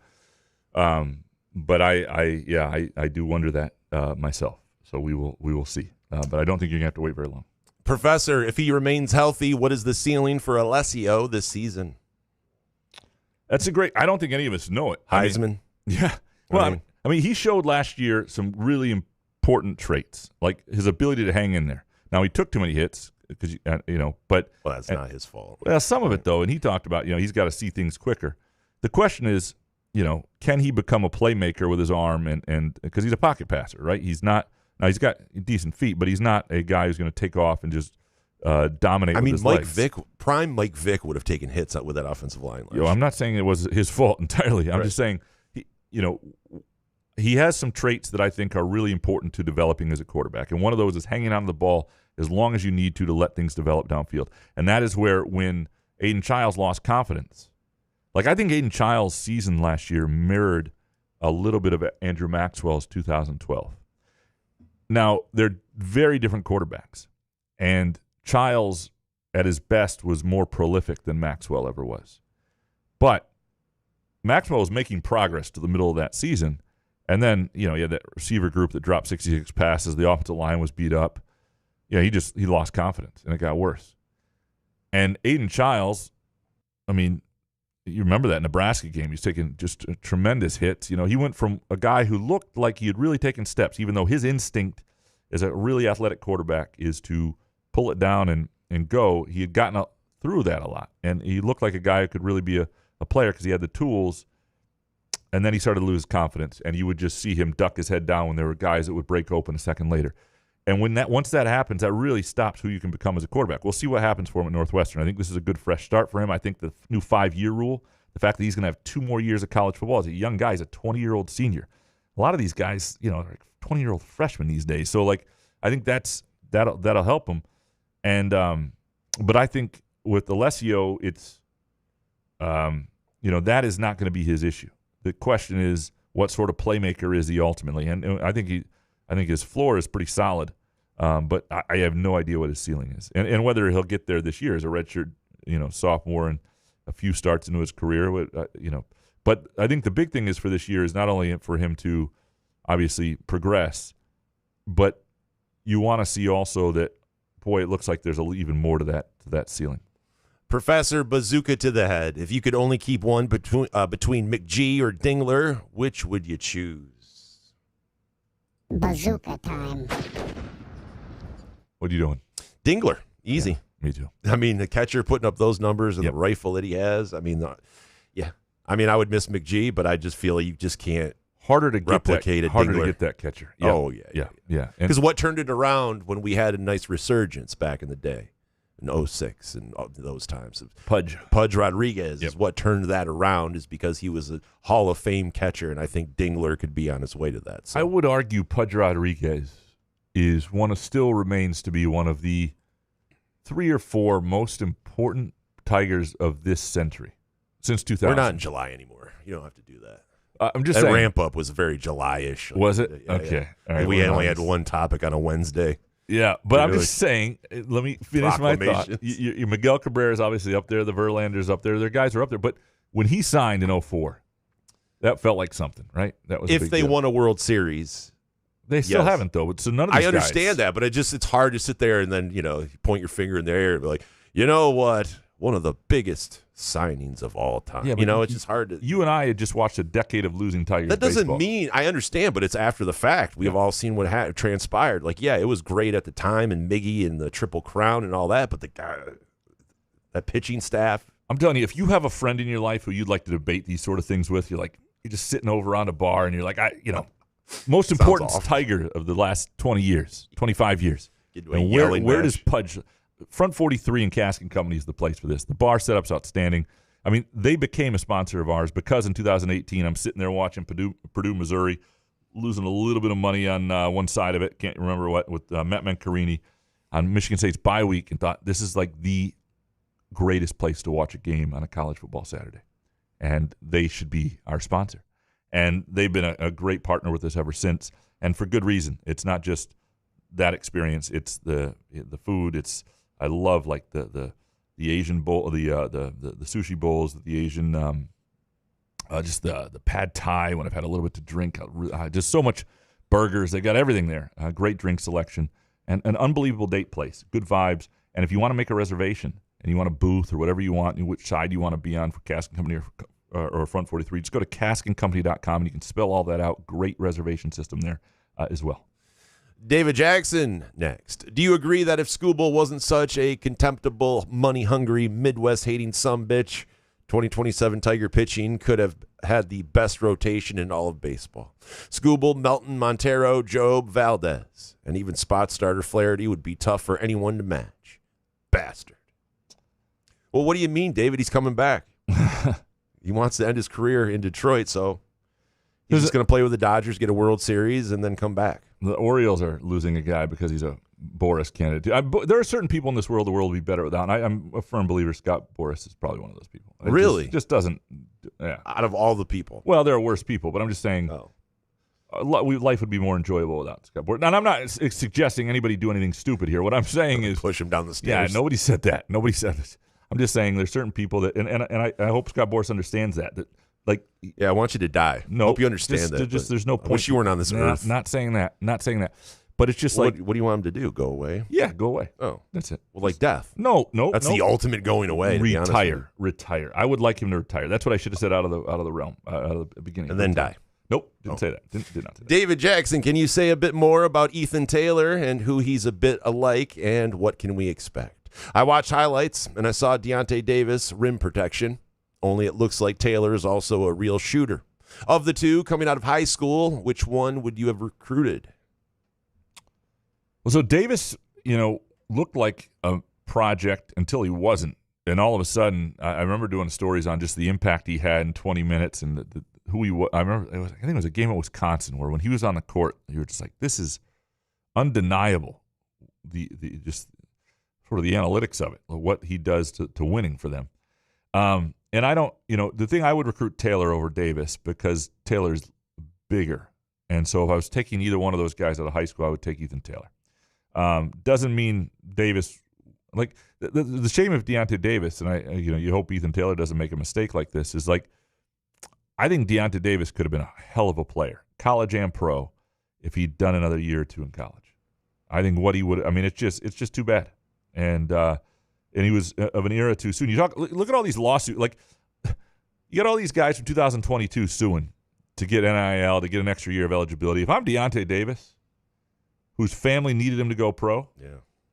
but I do wonder that myself. So we will see. But I don't think you're gonna have to wait very long. Professor, if he remains healthy, what is the ceiling for Alessio this season? That's a great. I don't think any of us know it. Heisman. Yeah. Well, I mean, he showed last year some really important traits, like his ability to hang in there. Now, he took too many hits because but that's not his fault. Well, some of it though, and he talked about he's got to see things quicker. The question is, can he become a playmaker with his arm and because he's a pocket passer, right? He's not. Now he's got decent feet, but he's not a guy who's going to take off and just dominate. With his legs. Prime Mike Vick would have taken hits with that offensive line. I'm not saying it was his fault entirely. I'm just saying, he has some traits that I think are really important to developing as a quarterback, and one of those is hanging on to the ball as long as you need to let things develop downfield. And that is where when Aiden Childs lost confidence, like I think Aiden Childs' season last year mirrored a little bit of Andrew Maxwell's 2012. Now, they're very different quarterbacks, and Childs at his best was more prolific than Maxwell ever was. But Maxwell was making progress to the middle of that season, and then you had that receiver group that dropped 66 passes. The offensive line was beat up. He lost confidence, and it got worse. And Aiden Childs, I mean, you remember that Nebraska game. He's taking just tremendous hits. He went from a guy who looked like he had really taken steps, even though his instinct as a really athletic quarterback is to pull it down and go. He had gotten through that a lot, and he looked like a guy who could really be a player because he had the tools. And then he started to lose confidence, and you would just see him duck his head down when there were guys that would break open a second later. And once that happens, that really stops who you can become as a quarterback. We'll see what happens for him at Northwestern. I think this is a good fresh start for him. I think the new 5-year rule, the fact that he's going to have 2 more years of college football as a young guy, he's a 20-year-old senior. A lot of these guys, are like 20-year-old freshmen these days. So, I think that'll help him. And but I think with Alessio, it's that is not going to be his issue. The question is, what sort of playmaker is he ultimately? And I think his floor is pretty solid, but I have no idea what his ceiling is, and whether he'll get there this year as a redshirt, sophomore and a few starts into his career, But I think the big thing is for this year is not only for him to obviously progress, but you want to see also that, boy, it looks like there's even more to that ceiling. Professor Bazooka to the head. If you could only keep one between McGee or Dingler, which would you choose? Bazooka time. What are you doing? Dingler. Easy. Yeah, me too. I mean, the catcher putting up those numbers and the rifle that he has. I mean, I would miss McGee, but I just feel you just can't harder to get that catcher. Yeah. Oh, yeah. Because what turned it around when we had a nice resurgence back in the day? In 06 and those times. Pudge Rodriguez is what turned that around, is because he was a Hall of Fame catcher, and I think Dingler could be on his way to that. So. I would argue Pudge Rodriguez still remains to be one of the 3 or 4 most important Tigers of this century since 2000. We're not in July anymore. You don't have to do that. I'm just saying. That ramp up was very July-ish. Was it? Okay. All right, we only had one topic on a Wednesday. Yeah, but I'm just saying, let me finish my thought. Your Miguel Cabrera is obviously up there. The Verlander's up there. Their guys are up there. But when he signed in 2004, that felt like something, right? That was if they deal. Won a World Series. They still haven't, though. So none of these I understand that, but it's hard to sit there and then, point your finger in the air and be like, you know what? One of the biggest signings of all time. Yeah, it's just hard to. You and I had just watched a decade of losing Tigers. That doesn't baseball. mean I understand, but it's after the fact. We have all seen what transpired. It was great at the time, and Miggy and the Triple Crown and all that. But the guy, that pitching staff. I'm telling you, if you have a friend in your life who you'd like to debate these sort of things with, you're just sitting over on a bar, and you're like, most important Tiger of the last 20 years, 25 years. And where does Pudge? Front 43 and Cask & Company is the place for this. The bar setup's outstanding. I mean, they became a sponsor of ours because in 2018, I'm sitting there watching Purdue, Missouri, losing a little bit of money on one side of it. Can't remember what, with Matt Mancarini on Michigan State's bye week, and thought this is like the greatest place to watch a game on a college football Saturday. And they should be our sponsor. And they've been a great partner with us ever since, and for good reason. It's not just that experience; it's the food. I love like the Asian bowl, the sushi bowls, the Asian, just the pad thai. When I've had a little bit to drink, just so much burgers. They got everything there. Great drink selection and an unbelievable date place. Good vibes. And if you want to make a reservation and you want a booth or whatever you want, which side you want to be on for Cask and Company or Front 43, just go to caskandcompany.com and you can spell all that out. Great reservation system there as well. David Jackson next. Do you agree that if Skubal wasn't such a contemptible, money-hungry, Midwest-hating sumbitch, 2027 Tiger pitching could have had the best rotation in all of baseball? Skubal, Melton, Montero, Job, Valdez, and even spot starter Flaherty would be tough for anyone to match. Bastard. Well, what do you mean, David? He's coming back. He wants to end his career in Detroit, so he's just going to play with the Dodgers, get a World Series, and then come back. The Orioles are losing a guy because he's a Boris candidate. There are certain people in this world the world would be better without, and I'm a firm believer Scott Boras is probably one of those people. It really? Just doesn't. Yeah. Out of all the people. Well, there are worse people, but I'm just saying life would be more enjoyable without Scott Boras. And I'm not suggesting anybody do anything stupid here. What I'm saying is push him down the stairs. Yeah, nobody said that. Nobody said this. I'm just saying there's certain people that, and I hope Scott Boras understands that like, yeah, I want you to die. No, hope you understand that. Just there's no point. I wish you weren't on this earth. Not saying that. Not saying that. But it's just what do you want him to do? Go away? Yeah, go away. Oh, that's it. Well, like death. No. That's the ultimate going away. Retire. I would like him to retire. That's what I should have said out of the realm, out of the beginning. And then die. Nope, didn't say that. Did not say that. David Jackson, can you say a bit more about Ethan Taylor and who he's a bit alike, and what can we expect? I watched highlights and I saw Deontay Davis rim protection. Only it looks like Taylor is also a real shooter. Of the two coming out of high school, which one would you have recruited? Well, so Davis, looked like a project until he wasn't. And all of a sudden, I remember doing stories on just the impact he had in 20 minutes and who he was. I think it was a game at Wisconsin where when he was on the court, you were just like, this is undeniable. The just sort of the analytics of it, what he does to winning for them. And I don't, the thing I would recruit Taylor over Davis because Taylor's bigger. And so if I was taking either one of those guys out of high school, I would take Ethan Taylor. Doesn't mean Davis, like the shame of Deontay Davis, and you hope Ethan Taylor doesn't make a mistake like this, is like, I think Deontay Davis could have been a hell of a player, college and pro, if he'd done another year or two in college. I think what he would, it's just too bad. And he was of an era too soon. Look at all these lawsuits. Like, you got all these guys from 2022 suing to get NIL, to get an extra year of eligibility. If I'm Deontay Davis, whose family needed him to go pro,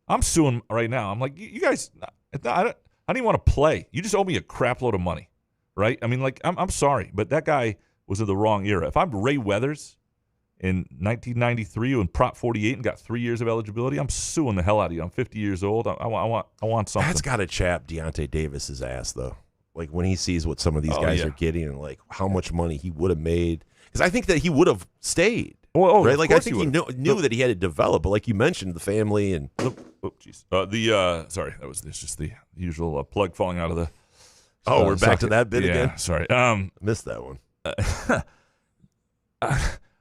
I'm suing right now. I'm like, you guys, I don't even want to play. You just owe me a crap load of money, right? I'm sorry, but that guy was in the wrong era. If I'm Ray Weathers in 1993 when Prop 48 and got 3 years of eligibility, I'm suing the hell out of you. I'm 50 years old. I want something. That's got to chap Deontay Davis's ass, though. Like when he sees what some of these guys are getting and like how much money he would have made. Because I think that he would have stayed. Right? Like I think he knew that he had to develop. But like you mentioned, the family and jeez. Sorry, that was just the usual plug falling out of the. We're back to that bit again. Sorry, missed that one.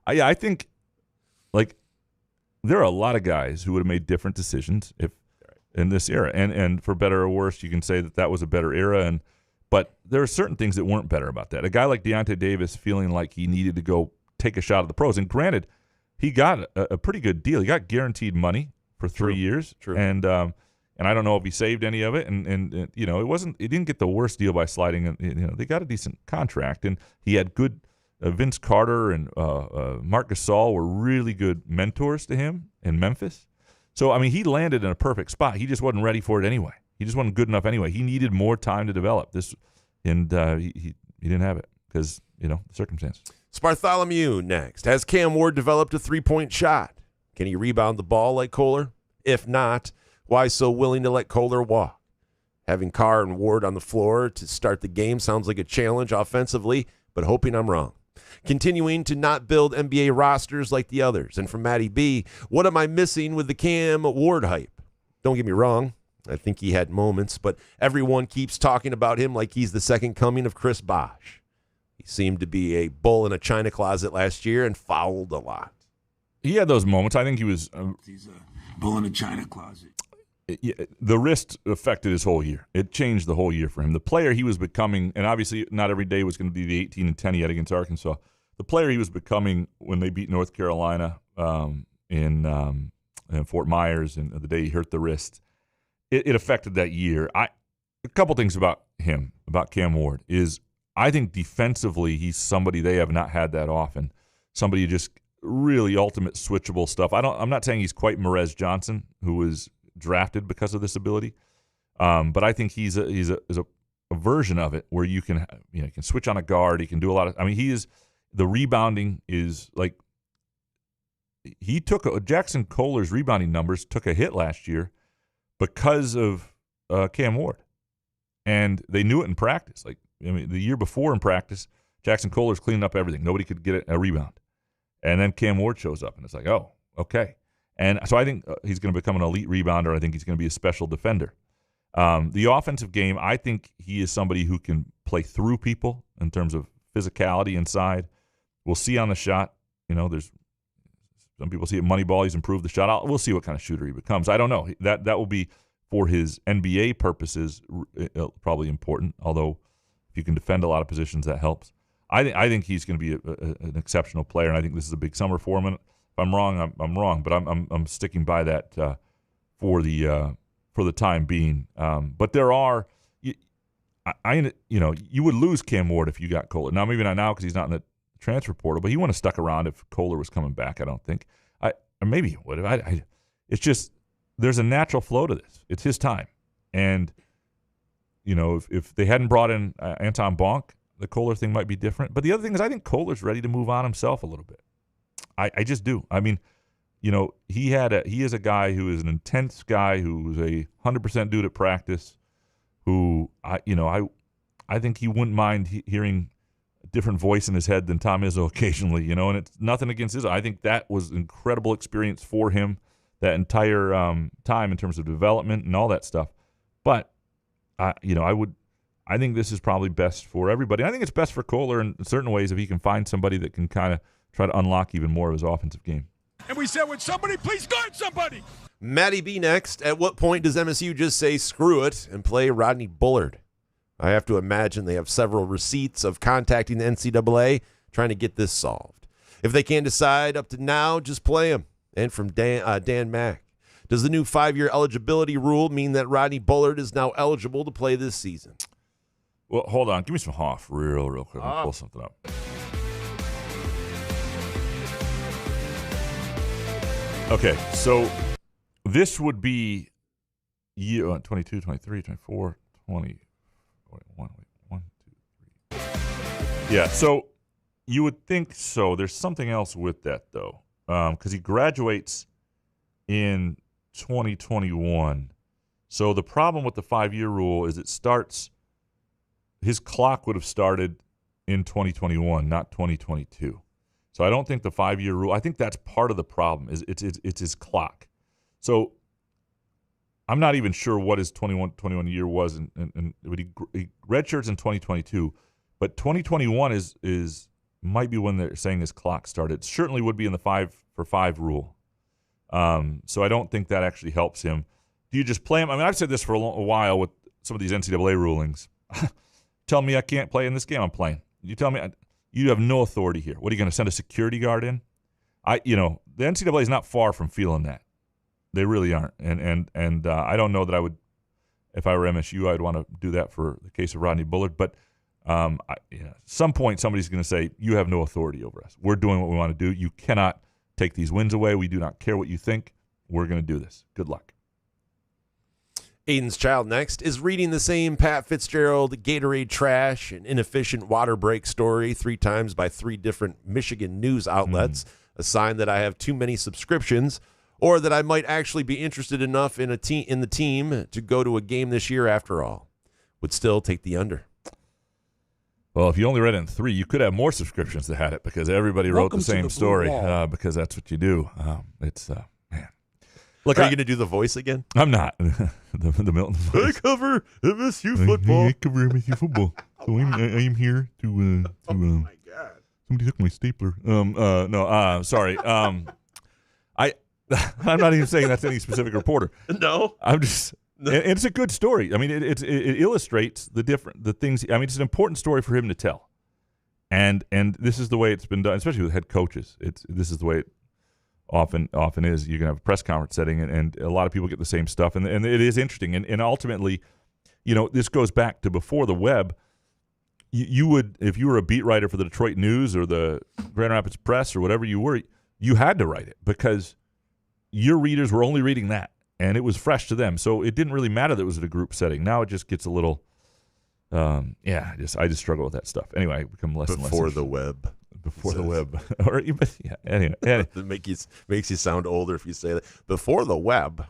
I think, like, there are a lot of guys who would have made different decisions if in this era, and for better or worse, you can say that was a better era, but there are certain things that weren't better about that. A guy like Deontay Davis feeling like he needed to go take a shot at the pros, and granted, he got a pretty good deal. He got guaranteed money for 3 years, and I don't know if he saved any of it, and he didn't get the worst deal by sliding. They got a decent contract, and he had good. Vince Carter and Marc Gasol were really good mentors to him in Memphis. So, he landed in a perfect spot. He just wasn't ready for it anyway. He just wasn't good enough anyway. He needed more time to develop this, and he didn't have it because, the circumstance. Bartholomew next. Has Cam Ward developed a three-point shot? Can he rebound the ball like Kohler? If not, why so willing to let Kohler walk? Having Carr and Ward on the floor to start the game sounds like a challenge offensively, but hoping I'm wrong. Continuing to not build NBA rosters like the others. And from Matty B, what am I missing with the Cam Ward hype? Don't get me wrong. I think he had moments, but everyone keeps talking about him like he's the second coming of Chris Bosh. He seemed to be a bull in a china closet last year and fouled a lot. He had those moments. I think he was. He's a bull in a china closet. The wrist affected his whole year. It changed the whole year for him. The player he was becoming, and obviously not every day was going to be the 18-10 he had against Arkansas. The player he was becoming when they beat North Carolina in Fort Myers and the day he hurt the wrist, it affected that year. A couple things about him, about Cam Ward, is I think defensively he's somebody they have not had that often. Somebody who just really ultimate switchable stuff. I'm not saying he's quite Merez Johnson, who was drafted because of this ability, but I think he's a version of it where you can switch on a guard. He can do a lot of. I mean, he is the rebounding is like he took Jackson Kohler's rebounding numbers took a hit last year because of Cam Ward, and they knew it in practice. Like the year before in practice, Jackson Kohler's cleaning up everything. Nobody could get a rebound. And then Cam Ward shows up, and it's like, oh, okay. And so I think he's going to become an elite rebounder. I think he's going to be a special defender. The offensive game, I think he is somebody who can play through people in terms of physicality inside. We'll see on the shot. There's some people see it Moneyball. He's improved the shot. We'll see what kind of shooter he becomes. I don't know. That will be, for his NBA purposes, probably important, although if you can defend a lot of positions, that helps. I think he's going to be an exceptional player, and I think this is a big summer for him. And if I'm wrong, I'm wrong, but I'm sticking by that for the time being. But there are, you would lose Cam Ward if you got Kohler. Now maybe not now because he's not in the transfer portal, but he wouldn't have stuck around if Kohler was coming back. I don't think. Or maybe he would have. It's just there's a natural flow to this. It's his time, and if they hadn't brought in Anton Bonk, the Kohler thing might be different. But the other thing is I think Kohler's ready to move on himself a little bit. I just do. I mean, he is a guy who is an intense guy who's a 100% dude at practice, who I think he wouldn't mind hearing a different voice in his head than Tom Izzo occasionally, and it's nothing against Izzo. I think that was incredible experience for him that entire time in terms of development and all that stuff. But I think this is probably best for everybody. I think it's best for Kohler in certain ways if he can find somebody that can kind of try to unlock even more of his offensive game. And we said, would somebody please guard somebody? Matty B next. At what point does MSU just say screw it and play Rodney Bullard? I have to imagine they have several receipts of contacting the NCAA trying to get this solved. If they can't decide up to now, just play him. And from Dan Mack. Does the new 5-year eligibility rule mean that Rodney Bullard is now eligible to play this season? Well, hold on. Give me some Hoff real quick. I'll pull something up. Okay, so this would be year 22, 23, 24, 20, 1, 2, 3. Yeah, so you would think so. There's something else with that, though, because he graduates in 2021. So the problem with the 5-year rule is it starts – his clock would have started in 2021, not 2022. So I don't think the 5-year rule. I think that's part of the problem. Is it's his clock. So I'm not even sure what his 21 year was, and he redshirts in 2022, but 2021 is might be when they're saying his clock started. It certainly would be in the 5-for-5 rule. So I don't think that actually helps him. Do you just play him? I mean, I've said this for a while with some of these NCAA rulings. Tell me I can't play in this game, I'm playing. You tell me you have no authority here. What are you going to send a security guard in? The NCAA is not far from feeling that. They really aren't. And I don't know that I would, if I were MSU, I'd want to do that for the case of Rodney Bullard. But at some point, somebody's going to say, you have no authority over us. We're doing what we want to do. You cannot take these wins away. We do not care what you think. We're going to do this. Good luck. Aiden's child next is reading the same Pat Fitzgerald Gatorade trash and inefficient water break story 3 times by 3 different Michigan news outlets, a sign that I have too many subscriptions or that I might actually be interested enough in the team to go to a game this year after all. Would still take the under. Well, if you only read it in 3, you could have more subscriptions that had it because everybody wrote the same story because that's what you do. Man. Look, are you going to do the voice again? I'm not. the Milton voice. I cover MSU football. I cover MSU football. So I'm here to Oh my God. somebody took my stapler. Sorry. I'm not even saying that's any specific reporter. No. I'm just, and it's a good story. I mean, it illustrates the things. I mean, it's an important story for him to tell, and this is the way it's been done, especially with head coaches. This is the way it often is. You can have a press conference setting, and a lot of people get the same stuff, and it is interesting, and ultimately, this goes back to before the web. You would, if you were a beat writer for the Detroit News or the Grand Rapids Press or whatever you were, you had to write it because your readers were only reading that, and it was fresh to them. So it didn't really matter that it was at a group setting. Now it just gets a little, I just struggle with that stuff. Anyway, I become less and less. Before the web. Before the web. Or yeah, anyway. It makes you sound older if you say that. Before the web.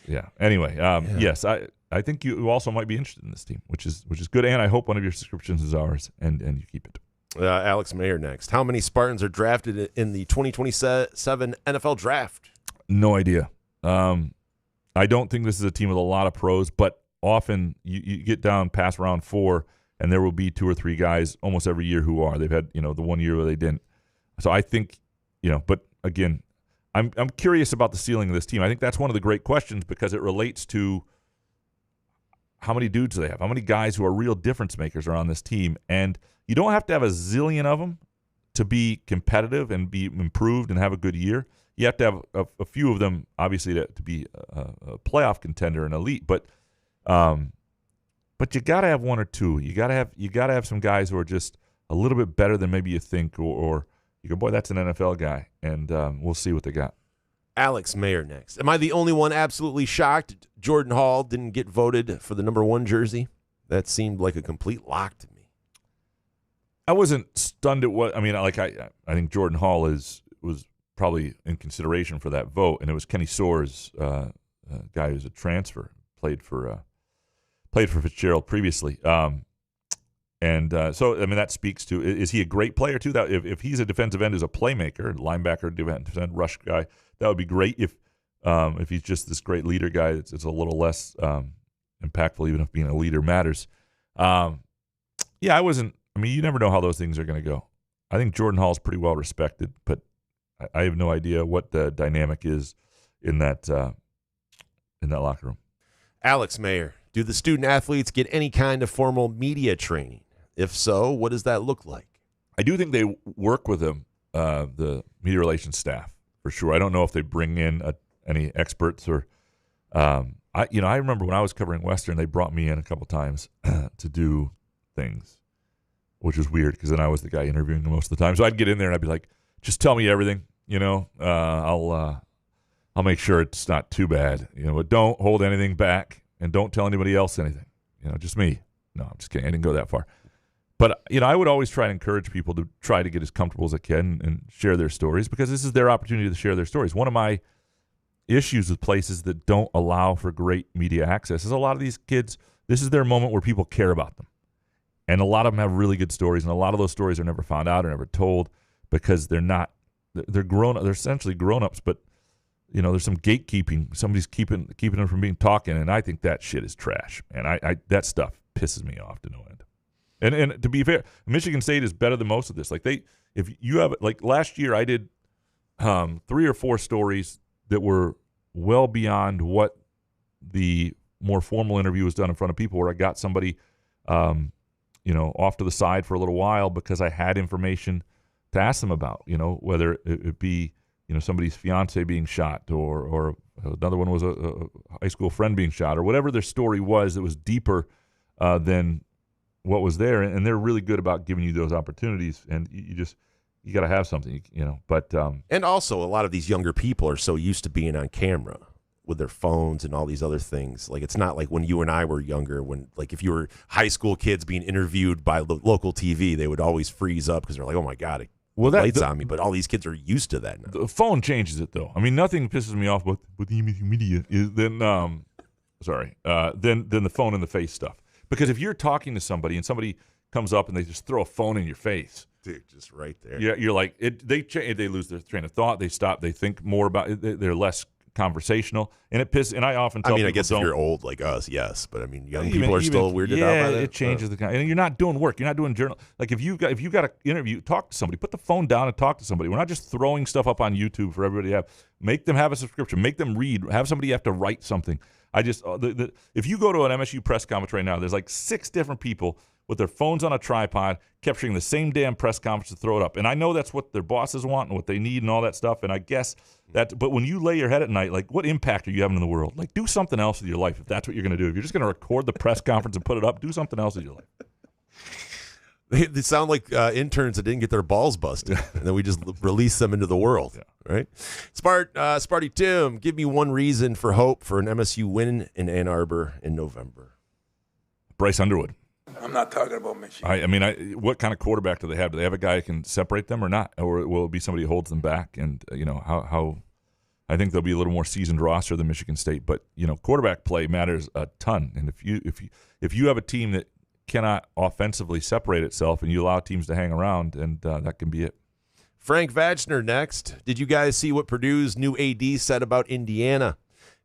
Yeah, Anyway, yes, I think you also might be interested in this team, which is good, and I hope one of your subscriptions is ours, and you keep it. Alex Mayer next. How many Spartans are drafted in the 2027 NFL draft? No idea. I don't think this is a team with a lot of pros, but often you get down past round 4, and there will be 2 or 3 guys almost every year who are. They've had, the 1 year where they didn't. So I think, but again, I'm curious about the ceiling of this team. I think that's one of the great questions because it relates to how many dudes do they have? How many guys who are real difference makers are on this team? And you don't have to have a zillion of them to be competitive and be improved and have a good year. You have to have a few of them, obviously, to be a playoff contender and elite. But you got to have 1 or 2. You got to have some guys who are just a little bit better than maybe you think, or you go, boy, that's an NFL guy, and we'll see what they got. Alex Mayer next. Am I the only one absolutely shocked Jordan Hall didn't get voted for the number 1 jersey? That seemed like a complete lock to me. I wasn't stunned at what I mean. I think Jordan Hall was probably in consideration for that vote, and it was Kenny Soares, guy who's a transfer, played for Fitzgerald previously. So I mean that speaks to, is he a great player too? That if he's a defensive end, as a playmaker, linebacker, defensive end, rush guy, that would be great. If he's just this great leader guy, it's a little less impactful, even if being a leader matters. I wasn't. I mean, you never know how those things are going to go. I think Jordan Hall's pretty well respected, but I have no idea what the dynamic is in that locker room. Alex Mayer, do the student athletes get any kind of formal media training? If so, what does that look like? I do think they work with them, the media relations staff, for sure. I don't know if they bring in any experts or I remember when I was covering Western, they brought me in a couple times to do things, which was weird because then I was the guy interviewing them most of the time. So I'd get in there and I'd be like, just tell me everything, I'll make sure it's not too bad, but don't hold anything back and don't tell anybody else anything, just me. No, I'm just kidding. I didn't go that far. But, I would always try to encourage people to try to get as comfortable as I can and share their stories because this is their opportunity to share their stories. One of my issues with places that don't allow for great media access is a lot of these kids, this is their moment where people care about them. And a lot of them have really good stories, and a lot of those stories are never found out or never told because they're essentially grown-ups, but, there's some gatekeeping. Somebody's keeping them from being talking, and I think that shit is trash. And I that stuff pisses me off to no end. And to be fair, Michigan State is better than most of this. If you have last year, I did 3 or 4 stories that were well beyond what the more formal interview was done in front of people, where I got somebody, off to the side for a little while because I had information to ask them about. Whether it be somebody's fiance being shot, or another one was a high school friend being shot, or whatever their story was that was deeper than what was there, and they're really good about giving you those opportunities, and you got to have something, but and also a lot of these younger people are so used to being on camera with their phones and all these other things. It's not like when you and I were younger, when if you were high school kids being interviewed by local TV, they would always freeze up because they're like, oh my God, lights on me. But all these kids are used to that now. The phone changes it though. I mean, nothing pisses me off with the media is than the phone in the face stuff. Because if you're talking to somebody and somebody comes up and they just throw a phone in your face, dude, just right there. Yeah, you're like they lose their train of thought. They stop. They think more about it. They're less conversational, and it pisses. And I often tell I mean, I people, guess if you're old like us, yes, but I mean, young even- people are even- still weirded out by that. it changes the and you're not doing work. You're not doing journal. Like if you got an interview, talk to somebody. Put the phone down and talk to somebody. We're not just throwing stuff up on YouTube for everybody to have. Make them have a subscription. Make them read. Have somebody have to write something. I just if you go to an MSU press conference right now, there's like 6 different people with their phones on a tripod, capturing the same damn press conference to throw it up. And I know that's what their bosses want and what they need and all that stuff. And I guess that, but when you lay your head at night, like, what impact are you having in the world? Like, do something else with your life if that's what you're going to do. If you're just going to record the press conference and put it up, do something else with your life. They sound like interns that didn't get their balls busted, and then we just release them into the world, right? Sparty Tim, give me one reason for hope for an MSU win in Ann Arbor in November. Bryce Underwood. I'm not talking about Michigan. I mean, what kind of quarterback do they have? Do they have a guy who can separate them or not? Or will it be somebody who holds them back? And, how I think there'll be a little more seasoned roster than Michigan State. But, quarterback play matters a ton. And if you have a team that cannot offensively separate itself and you allow teams to hang around, and that can be it. Frank Vachner next. Did you guys see what Purdue's new AD said about Indiana?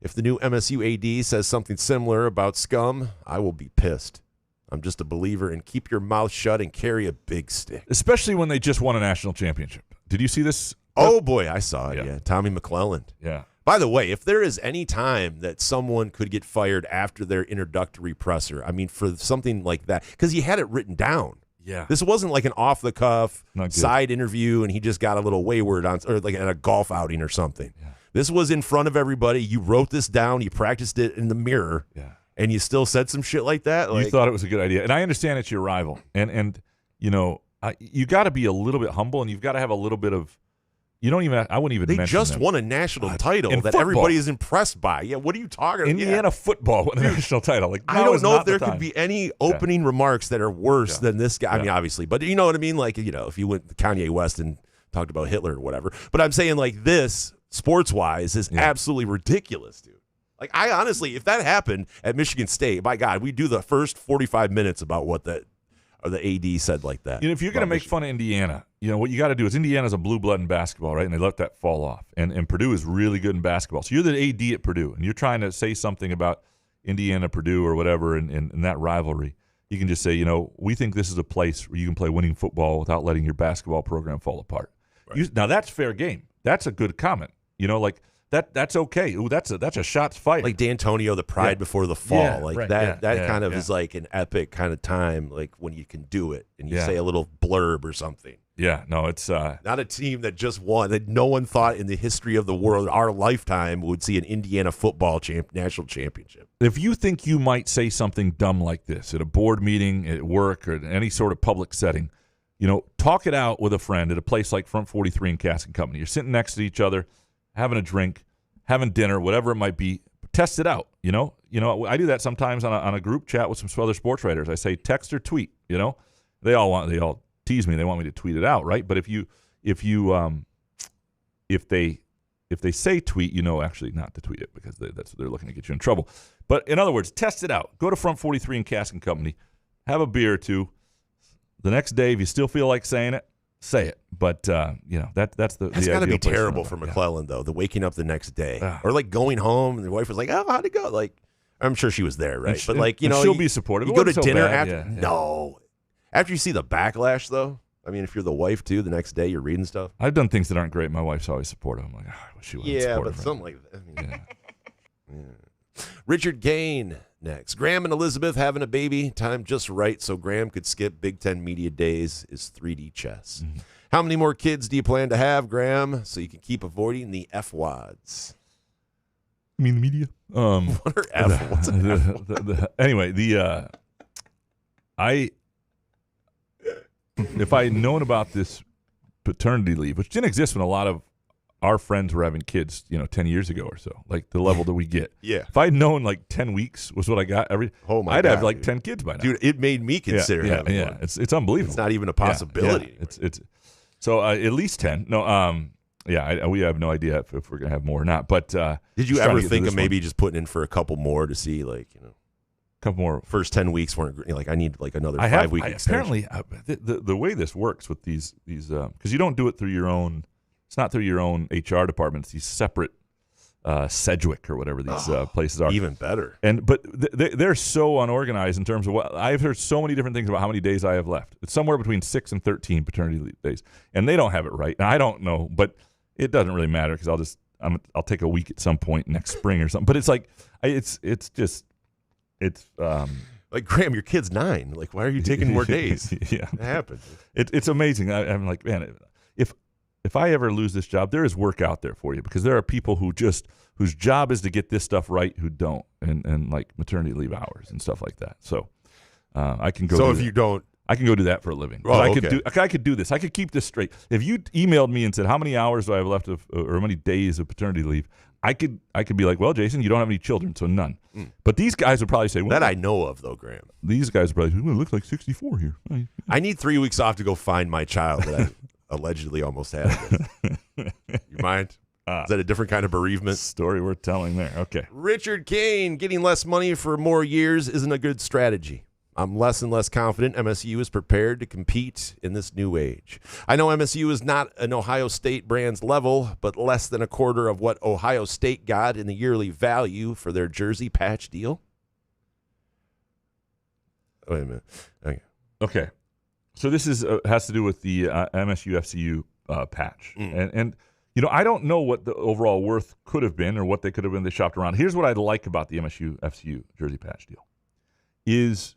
If the new MSU AD says something similar about scum, I will be pissed. I'm just a believer in keep your mouth shut and carry a big stick. Especially when they just won a national championship. Did you see this? Oh, boy, I saw it, yeah. Tommy McClelland. Yeah. By the way, if there is any time that someone could get fired after their introductory presser, I mean, for something like that, because he had it written down. Yeah. This wasn't like an off-the-cuff side interview and he just got a little wayward on, or like at a golf outing or something. Yeah. This was in front of everybody. You wrote this down. You practiced it in the mirror. Yeah. And you still said some shit like that? You thought it was a good idea. And I understand it's your rival. And you got to be a little bit humble, and you've got to have a little bit of – I wouldn't even mention They just them. won a national title that football. Everybody is impressed by. Yeah, what are you talking about? Indiana football won a national title. Like, I don't know if there could be any opening remarks that are worse than this guy. I mean, obviously. But you know what I mean? Like, if you went to Kanye West and talked about Hitler or whatever. But I'm saying, like, this, sports-wise, is absolutely ridiculous, dude. Like, I honestly, if that happened at Michigan State, my God, we do the first 45 minutes about what the AD said like that. If you're going to make fun of Indiana, what you got to do is Indiana's a blue blood in basketball, right? And they let that fall off. And Purdue is really good in basketball. So you're the AD at Purdue, and you're trying to say something about Indiana, Purdue, or whatever in that rivalry. You can just say, we think this is a place where you can play winning football without letting your basketball program fall apart. Right. Now, that's fair game. That's a good comment. That's okay. Ooh, that's a shots fired. Like D'Antonio, the pride before the fall. Yeah, like right. that kind of is like an epic kind of time, like when you can do it and you say a little blurb or something. Yeah, no, it's not a team that just won, that no one thought in the history of the world, our lifetime, would see an Indiana football national championship. If you think you might say something dumb like this at a board meeting, at work, or in any sort of public setting, talk it out with a friend at a place like Front 43 and Cask & Company. You're sitting next to each other, having a drink, having dinner, whatever it might be. Test it out. I do that sometimes on a group chat with some other sports writers. I say text or tweet. They all tease me. They want me to tweet it out, right? But if they say tweet, actually not to tweet it because they're looking to get you in trouble. But in other words, test it out. Go to Front 43 and Cask & Company, have a beer or two. The next day, if you still feel like saying it, say it. But, that's the That's got to be terrible for McClelland, though, the waking up the next day. Or, like, going home, and your wife was like, oh, how'd it go? Like, I'm sure she was there, right? But, like, she'll be supportive. You go to dinner after. No. After you see the backlash, though, I mean, if you're the wife, too, the next day you're reading stuff. I've done things that aren't great. My wife's always supportive. I'm like, I wish she wasn't supportive. But something like that. I mean, Richard Gain next. Graham and Elizabeth having a baby. Time just right so Graham could skip Big Ten Media Days is 3D chess. Mm-hmm. How many more kids do you plan to have, Graham, so you can keep avoiding the F-wads? You mean the media? What are F? What's an F? Anyway, if I had known about this paternity leave, which didn't exist when a lot of our friends were having kids, 10 years ago or so, like the level that we get. Yeah. If I had known like 10 weeks was what I got, I'd have like 10 kids by now. Dude, it made me consider having one. It's unbelievable. It's not even a possibility. Yeah. It's so at least 10. No, we have no idea if we're going to have more or not. But did you ever think of maybe just putting in for a couple more to see, like, couple more? First 10 weeks weren't like, I need like another 5 week extension. Apparently, the way this works with these because you don't do it through your own. It's not through your own HR department. It's these separate Sedgwick or whatever these places are. Even better. But they're so unorganized in terms of what I've heard so many different things about how many days I have left. It's somewhere between 6 and 13 paternity leave days, and they don't have it right. And I don't know, but it doesn't really matter because I'll take a week at some point next spring or something. But it's like it's like, Graham, your kid's 9. Like, why are you taking more days? Yeah, it happens. It's amazing. I'm like, man, if I ever lose this job, there is work out there for you because there are people whose job is to get this stuff right who don't, and like maternity leave hours and stuff like that. So I can go. So if you don't, I can go do that for a living. Oh, I could do this. I could keep this straight. If you emailed me and said how many hours do I have left or how many days of paternity leave, I could be like, well, Jason, you don't have any children, so none. But these guys would probably say, well, that I know of though, Graham. These guys would probably say, well, it looks like 64 here. I need 3 weeks off to go find my child that I allegedly almost had. You mind? Is that a different kind of bereavement? Story worth telling there. Okay. Richard Kane, getting less money for more years isn't a good strategy. I'm less and less confident MSU is prepared to compete in this new age. I know MSU is not an Ohio State brand's level, but less than a quarter of what Ohio State got in the yearly value for their jersey patch deal. Wait a minute. Okay. So this has to do with the MSU FCU patch. And I don't know what the overall worth could have been or what they could have been. They shopped around. Here's what I like about the MSU FCU jersey patch deal is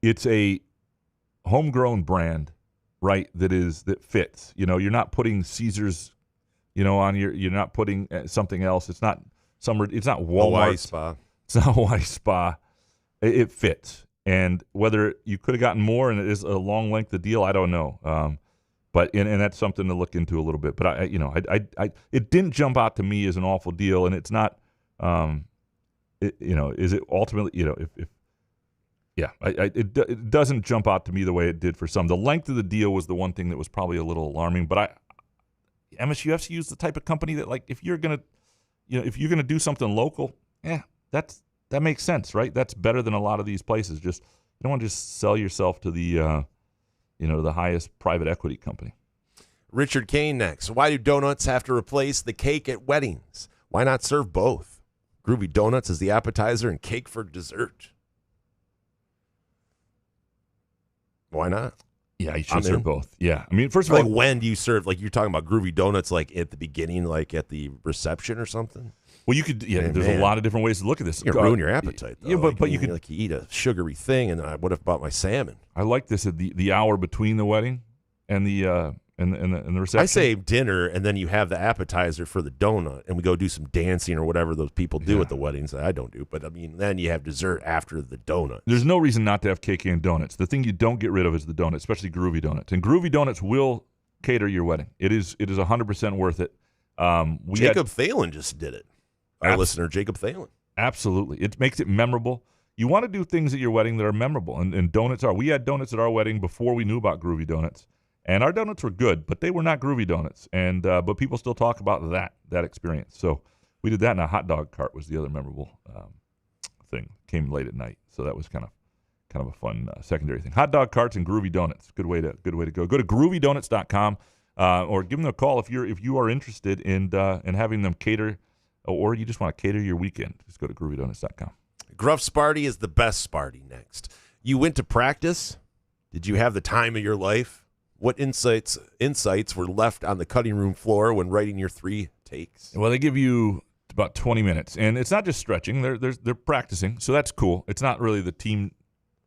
it's a homegrown brand, right, that fits. You're not putting Caesars, on you're not putting something else. It's not Walmart. Hawaii Spa. It's not Hawaii Spa. It fits. And whether you could have gotten more and it is a long length of deal, I don't know. But that's something to look into a little bit. But it didn't jump out to me as an awful deal, and it's not. Is it ultimately it doesn't jump out to me the way it did for some. The length of the deal was the one thing that was probably a little alarming. But MSU FCU is the type of company that, like, if you're gonna do something local, that makes sense, right? That's better than a lot of these places. Just you don't want to just sell yourself to the the highest private equity company. Richard Kane next. Why do donuts have to replace the cake at weddings? Why not serve both? Groovy Donuts is the appetizer and cake for dessert. Why not? Yeah, you should serve both. Yeah. I mean, first of all, when do you serve? Like, you're talking about Groovy Donuts, like at the beginning, like at the reception or something? Well, you could. Yeah, there's a lot of different ways to look at this. You ruin your appetite, though. Yeah, but you could, like, you eat a sugary thing, and what about my salmon? I like this at the hour between the wedding and the reception. I say dinner, and then you have the appetizer for the donut, and we go do some dancing or whatever those people do at the weddings. I don't do, but I mean, then you have dessert after the donut. There's no reason not to have cake and donuts. The thing you don't get rid of is the donut, especially Groovy Donuts. And Groovy Donuts will cater your wedding. It is 100% worth it. Jacob Thalen just did it. Our listener, Jacob Thalen. Absolutely. It makes it memorable. You want to do things at your wedding that are memorable, and donuts are. We had donuts at our wedding before we knew about Groovy Donuts, and our donuts were good, but they were not Groovy Donuts. And but people still talk about that experience. So we did that, and a hot dog cart was the other memorable thing. Came late at night, so that was kind of a fun secondary thing. Hot dog carts and Groovy Donuts. Good way to go. Go to groovydonuts.com or give them a call if you are interested in having them cater. Or you just want to cater your weekend, just go to groovydonuts.com. Gruff Sparty is the best Sparty next. You went to practice. Did you have the time of your life? What insights were left on the cutting room floor when writing your 3 takes? Well, they give you about 20 minutes, and it's not just stretching. They're practicing, so that's cool. It's not really the team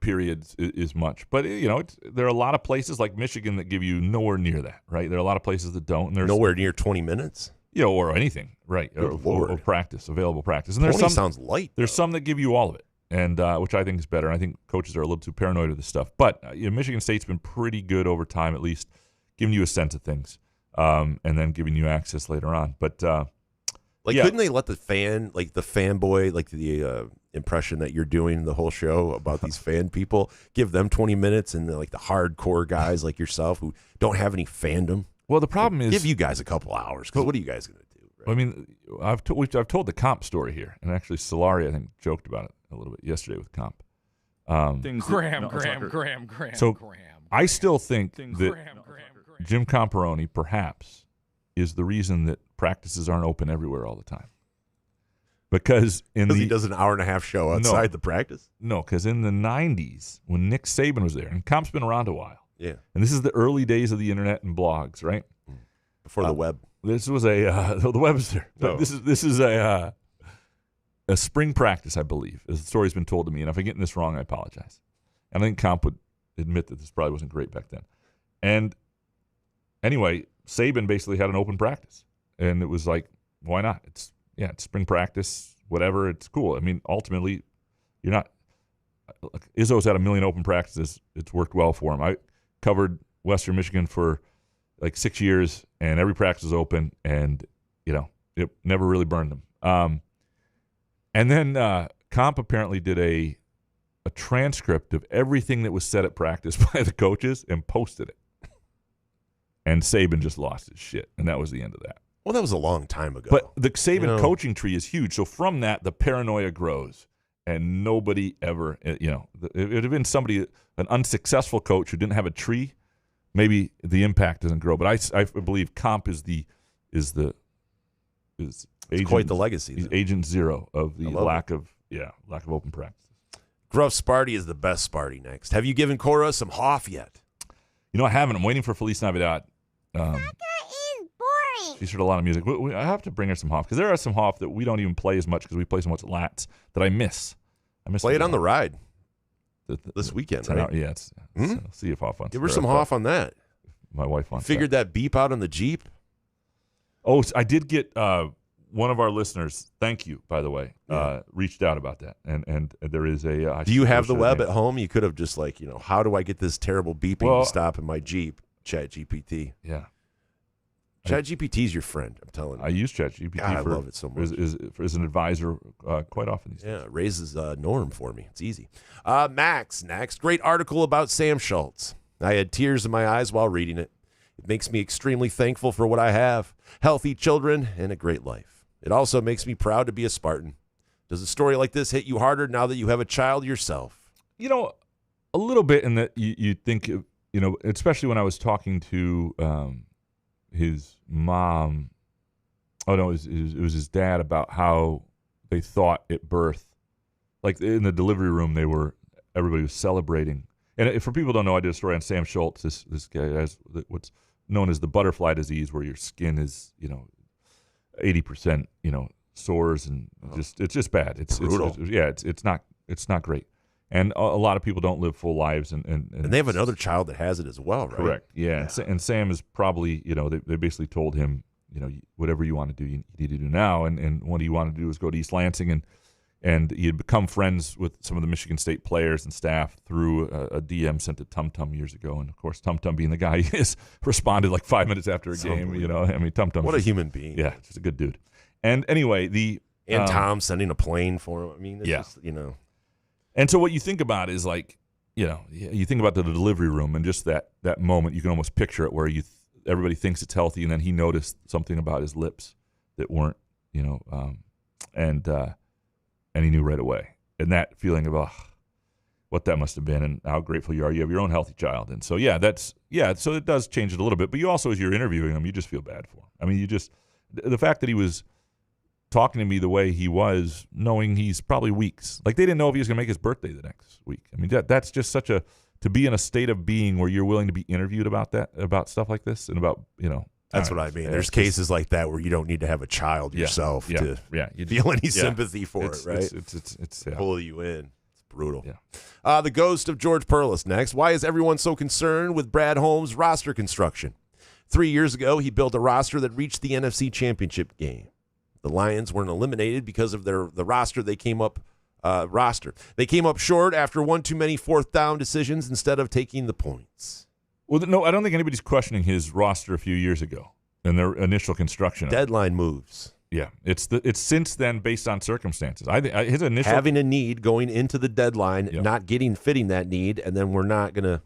periods is much, but there are a lot of places like Michigan that give you nowhere near that, right? There are a lot of places that don't. And there's nowhere near 20 minutes. Or anything, right? Or practice, available practice. And there's some sounds light. There's some that give you all of it, and which I think is better. I think coaches are a little too paranoid of this stuff. But Michigan State's been pretty good over time, at least giving you a sense of things, and then giving you access later on. But couldn't they let the fanboy, like the impression that you're doing the whole show about these fan people, give them 20 minutes, and like the hardcore guys like yourself who don't have any fandom? Well, the problem is, give you guys a couple hours, because what are you guys going to do? Right? I mean, I've told the comp story here, and actually Solari, I think, joked about it a little bit yesterday with comp. Graham. So I still think that Jim Comparoni perhaps is the reason that practices aren't open everywhere all the time. Because he does an hour-and-a-half show outside the practice? No, because in the 90s, when Nick Saban was there, and Comp's been around a while. Yeah. And this is the early days of the internet and blogs, right? Before the web. This was the web is there. Oh. This is a spring practice, I believe. As the story's been told to me, and if I'm getting this wrong, I apologize. And I think Comp would admit that this probably wasn't great back then. And anyway, Saban basically had an open practice, and it was like, why not? It's spring practice, whatever. It's cool. I mean, ultimately, you're not. Izzo's had a million open practices. It's worked well for him. I covered Western Michigan for like 6 years, and every practice was open, and it never really burned them. And then Comp apparently did a transcript of everything that was said at practice by the coaches and posted it. And Saban just lost his shit, and that was the end of that. Well, that was a long time ago. But the Saban coaching tree is huge. So from that, the paranoia grows, and nobody ever, it would have been somebody, an unsuccessful coach who didn't have a tree. Maybe the impact doesn't grow. But I believe Comp is agent, quite the legacy. He's agent zero of the lack of open practice. Gruff Sparty is the best Sparty next. Have you given Cora some Hoff yet? I haven't. I'm waiting for Feliz Navidad. Soccer is boring. She's heard a lot of music. I have to bring her some Hoff because there are some Hoff that we don't even play as much because we play so much Lats that I miss. Play it on the ride this weekend, right? Yeah. So see if Hoff wants. Give her some Hoff on that. My wife wants. Figured that beep out on the Jeep. Oh, I did get one of our listeners. Thank you, by the way. Reached out about that, and there is a. Do you have the web at home? You could have just how do I get this terrible beeping to stop in my Jeep? ChatGPT. Yeah. ChatGPT is your friend. I'm telling you. I use ChatGPT. I love it so much. As an advisor, quite often these days. Yeah, it raises norm for me. It's easy. Max, next. Great article about Sam Schultz. I had tears in my eyes while reading it. It makes me extremely thankful for what I have, healthy children, and a great life. It also makes me proud to be a Spartan. Does a story like this hit you harder now that you have a child yourself? A little bit in that you think, especially when I was talking to his mom. Oh, no, it was his dad about how they thought at birth, like in the delivery room, everybody was celebrating. And for people who don't know, I did a story on Sam Schultz. This guy has what's known as the butterfly disease, where your skin is, 80%, sores, and it's just bad. It's brutal. It's not great. And a lot of people don't live full lives, and they have another child that has it as well, right? Correct. Yeah. And Sam is probably, they basically told him, whatever you want to do, you need to do now. And what he wanted to do was go to East Lansing, and he had become friends with some of the Michigan State players and staff through a DM sent to Tum Tum years ago. And of course, Tum Tum, being the guy he is, responded like 5 minutes after a game. Tum Tum. What a human being. Yeah, just a good dude. And anyway, Tom sending a plane for him. I mean, it's just, And so what you think about is you think about the delivery room and just that moment. You can almost picture it where everybody thinks it's healthy, and then he noticed something about his lips that weren't, and he knew right away. And that feeling of what that must have been, and how grateful you are. You have your own healthy child, and so so it does change it a little bit. But you also, as you're interviewing him, you just feel bad for him. I mean, the fact that he was talking to me the way he was, knowing he's probably weeks. Like, they didn't know if he was going to make his birthday the next week. I mean, that's just to be in a state of being where you're willing to be interviewed about stuff like this, and about, That's what I mean. There's cases like that where you don't need to have a child yourself to feel any sympathy for it, right? It's pull you in. It's brutal. Yeah. The ghost of George Perlis next. Why is everyone so concerned with Brad Holmes' roster construction? 3 years ago, he built a roster that reached the NFC Championship game. The Lions weren't eliminated because of the roster they came up They came up short after one too many fourth down decisions instead of taking the points. Well, no, I don't think anybody's questioning his roster a few years ago and their initial construction. Deadline moves. Yeah, it's since then based on circumstances. I think his initial having a need going into the deadline, not fitting that need, and then we're not going to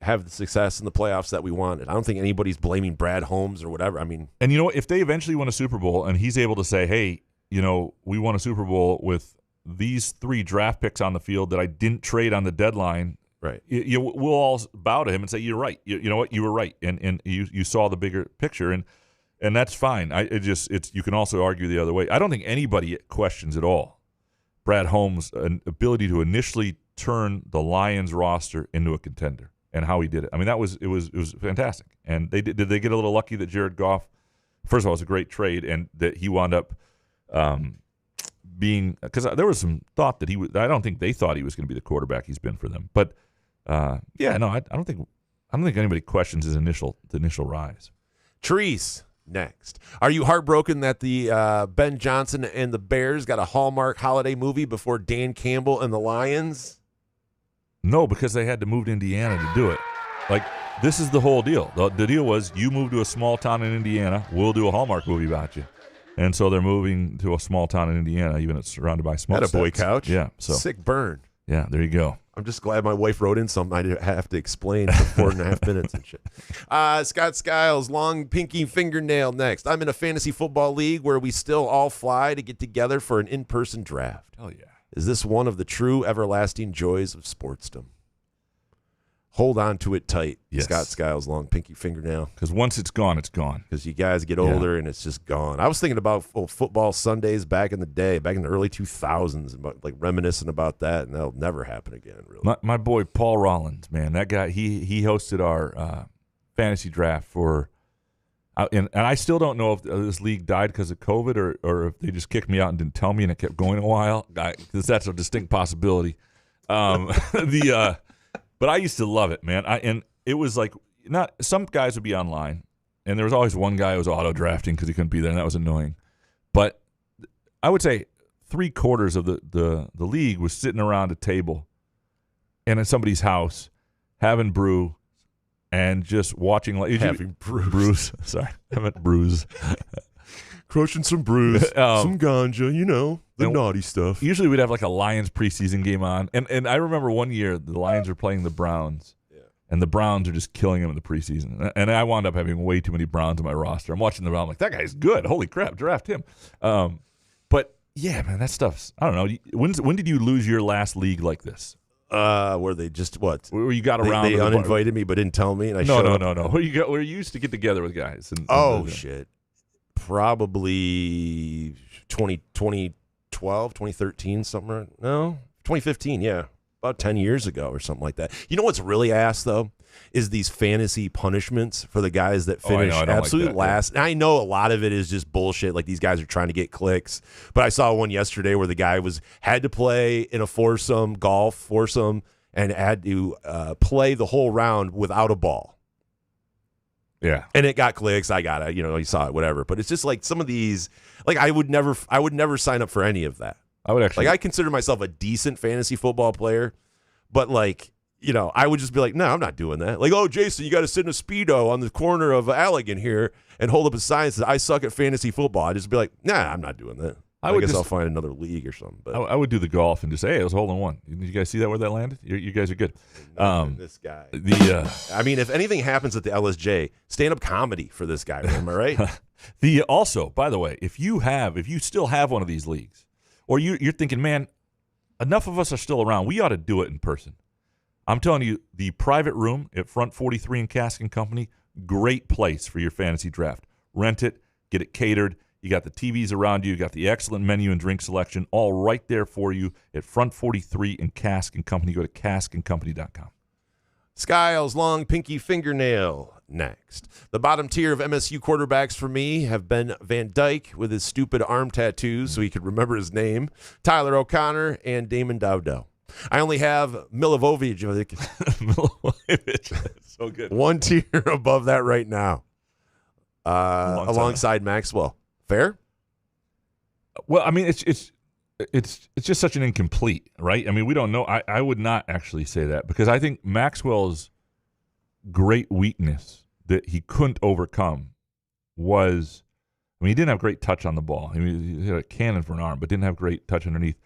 have the success in the playoffs that we wanted. I don't think anybody's blaming Brad Holmes or whatever. I mean, and if they eventually win a Super Bowl and he's able to say, hey, we won a Super Bowl with these 3 draft picks on the field that I didn't trade on the deadline. Right. We'll all bow to him and say, you're right. You know what? You were right. And you saw the bigger picture. And And that's fine. You can also argue the other way. I don't think anybody questions at all Brad Holmes' ability to initially turn the Lions roster into a contender and how he did it. I mean, it was fantastic. And did they get a little lucky that Jared Goff? First of all, it was a great trade, and that he wound up being, because there was some thought that I don't think they thought he was going to be the quarterback he's been for them. But I don't think anybody questions his initial rise. Treese. Next. Are you heartbroken that the Ben Johnson and the Bears got a Hallmark holiday movie before Dan Campbell and the Lions? No, because they had to move to Indiana to do it. Like, this is the whole deal. The deal was, you move to a small town in Indiana, we'll do a Hallmark movie about you. And so they're moving to a small town in Indiana, even if it's surrounded by smokestacks. Attaboy, Couch. Yeah. So sick burn. Yeah, there you go. I'm just glad my wife wrote in something I didn't have to explain for 4.5 minutes and shit. Scott Skiles, long pinky fingernail next. I'm in a fantasy football league where we still all fly to get together for an in-person draft. Hell yeah. Is this one of the true everlasting joys of sportsdom? Hold on to it tight. Yes. Scott Skiles, long pinky fingernail. Because once it's gone, it's gone. Because you guys get older and it's just gone. I was thinking about football Sundays back in the day, back in the early 2000s, like reminiscing about that, and that'll never happen again, really. My boy Paul Rollins, man, that guy, he hosted our fantasy draft for, and I still don't know if this league died because of COVID or if they just kicked me out and didn't tell me and it kept going a while, because that's a distinct possibility. But I used to love it, man. And it was like, not some guys would be online, and there was always one guy who was auto drafting because he couldn't be there, and that was annoying. But I would say 3/4 of the league was sitting around a table and in somebody's house having brew and just watching. Having brews. Sorry, I meant brews. Crushing some brews, some ganja, the naughty stuff. Usually we'd have like a Lions preseason game on. And I remember one year the Lions were playing the Browns. Yeah. And the Browns are just killing them in the preseason. And I wound up having way too many Browns on my roster. I'm watching the Browns, I'm like, that guy's good. Holy crap, draft him. But, yeah, man, that stuff's, I don't know. When did you lose your last league like this? Where they just, what? Where you got around. They uninvited me but didn't tell me. And No. Where you used to get together with guys. Shit. Probably 2012, 2013, something. No, 2015, yeah. About 10 years ago or something like that. You know what's really ass, though, is these fantasy punishments for the guys that finish absolute last. And I know a lot of it is just bullshit, like these guys are trying to get clicks. But I saw one yesterday where the guy had to play in a golf foursome, and had to play the whole round without a ball. Yeah. And it got clicks. I got it. You saw it, whatever. But it's just like some of these, like I would never sign up for any of that. I would actually, like, I consider myself a decent fantasy football player, but like, I would just be like, no, I'm not doing that. Like, oh, Jason, you got to sit in a Speedo on the corner of Allegan here and hold up a sign that says, I suck at fantasy football. I'd just be like, nah, I'm not doing that. I guess I'll find another league or something. But I would do the golf and just say, hey, it was hole in one. Did you guys see that where that landed? You guys are good. This guy. I mean, if anything happens at the LSJ, stand-up comedy for this guy. Am I right? Also, by the way, if you still have one of these leagues, or you're thinking, man, enough of us are still around, we ought to do it in person. I'm telling you, the private room at Front 43 in Cask & Company, great place for your fantasy draft. Rent it, get it catered. You got the TVs around you. You got the excellent menu and drink selection, all right there for you at Front 43 in Cask & Company. Go to caskandcompany.com. Skiles, long pinky fingernail next. The bottom tier of MSU quarterbacks for me have been Van Dyke with his stupid arm tattoos so he could remember his name, Tyler O'Connor, and Damon Dowdell. I only have Milivojevic. Milivojevic. So good. One tier above that right now, alongside Maxwell. Fair? Well, I mean, it's just such an incomplete, right? I mean, we don't know. I would not actually say that, because I think Maxwell's great weakness that he couldn't overcome was, I mean, he didn't have great touch on the ball. I mean, he had a cannon for an arm, but didn't have great touch underneath.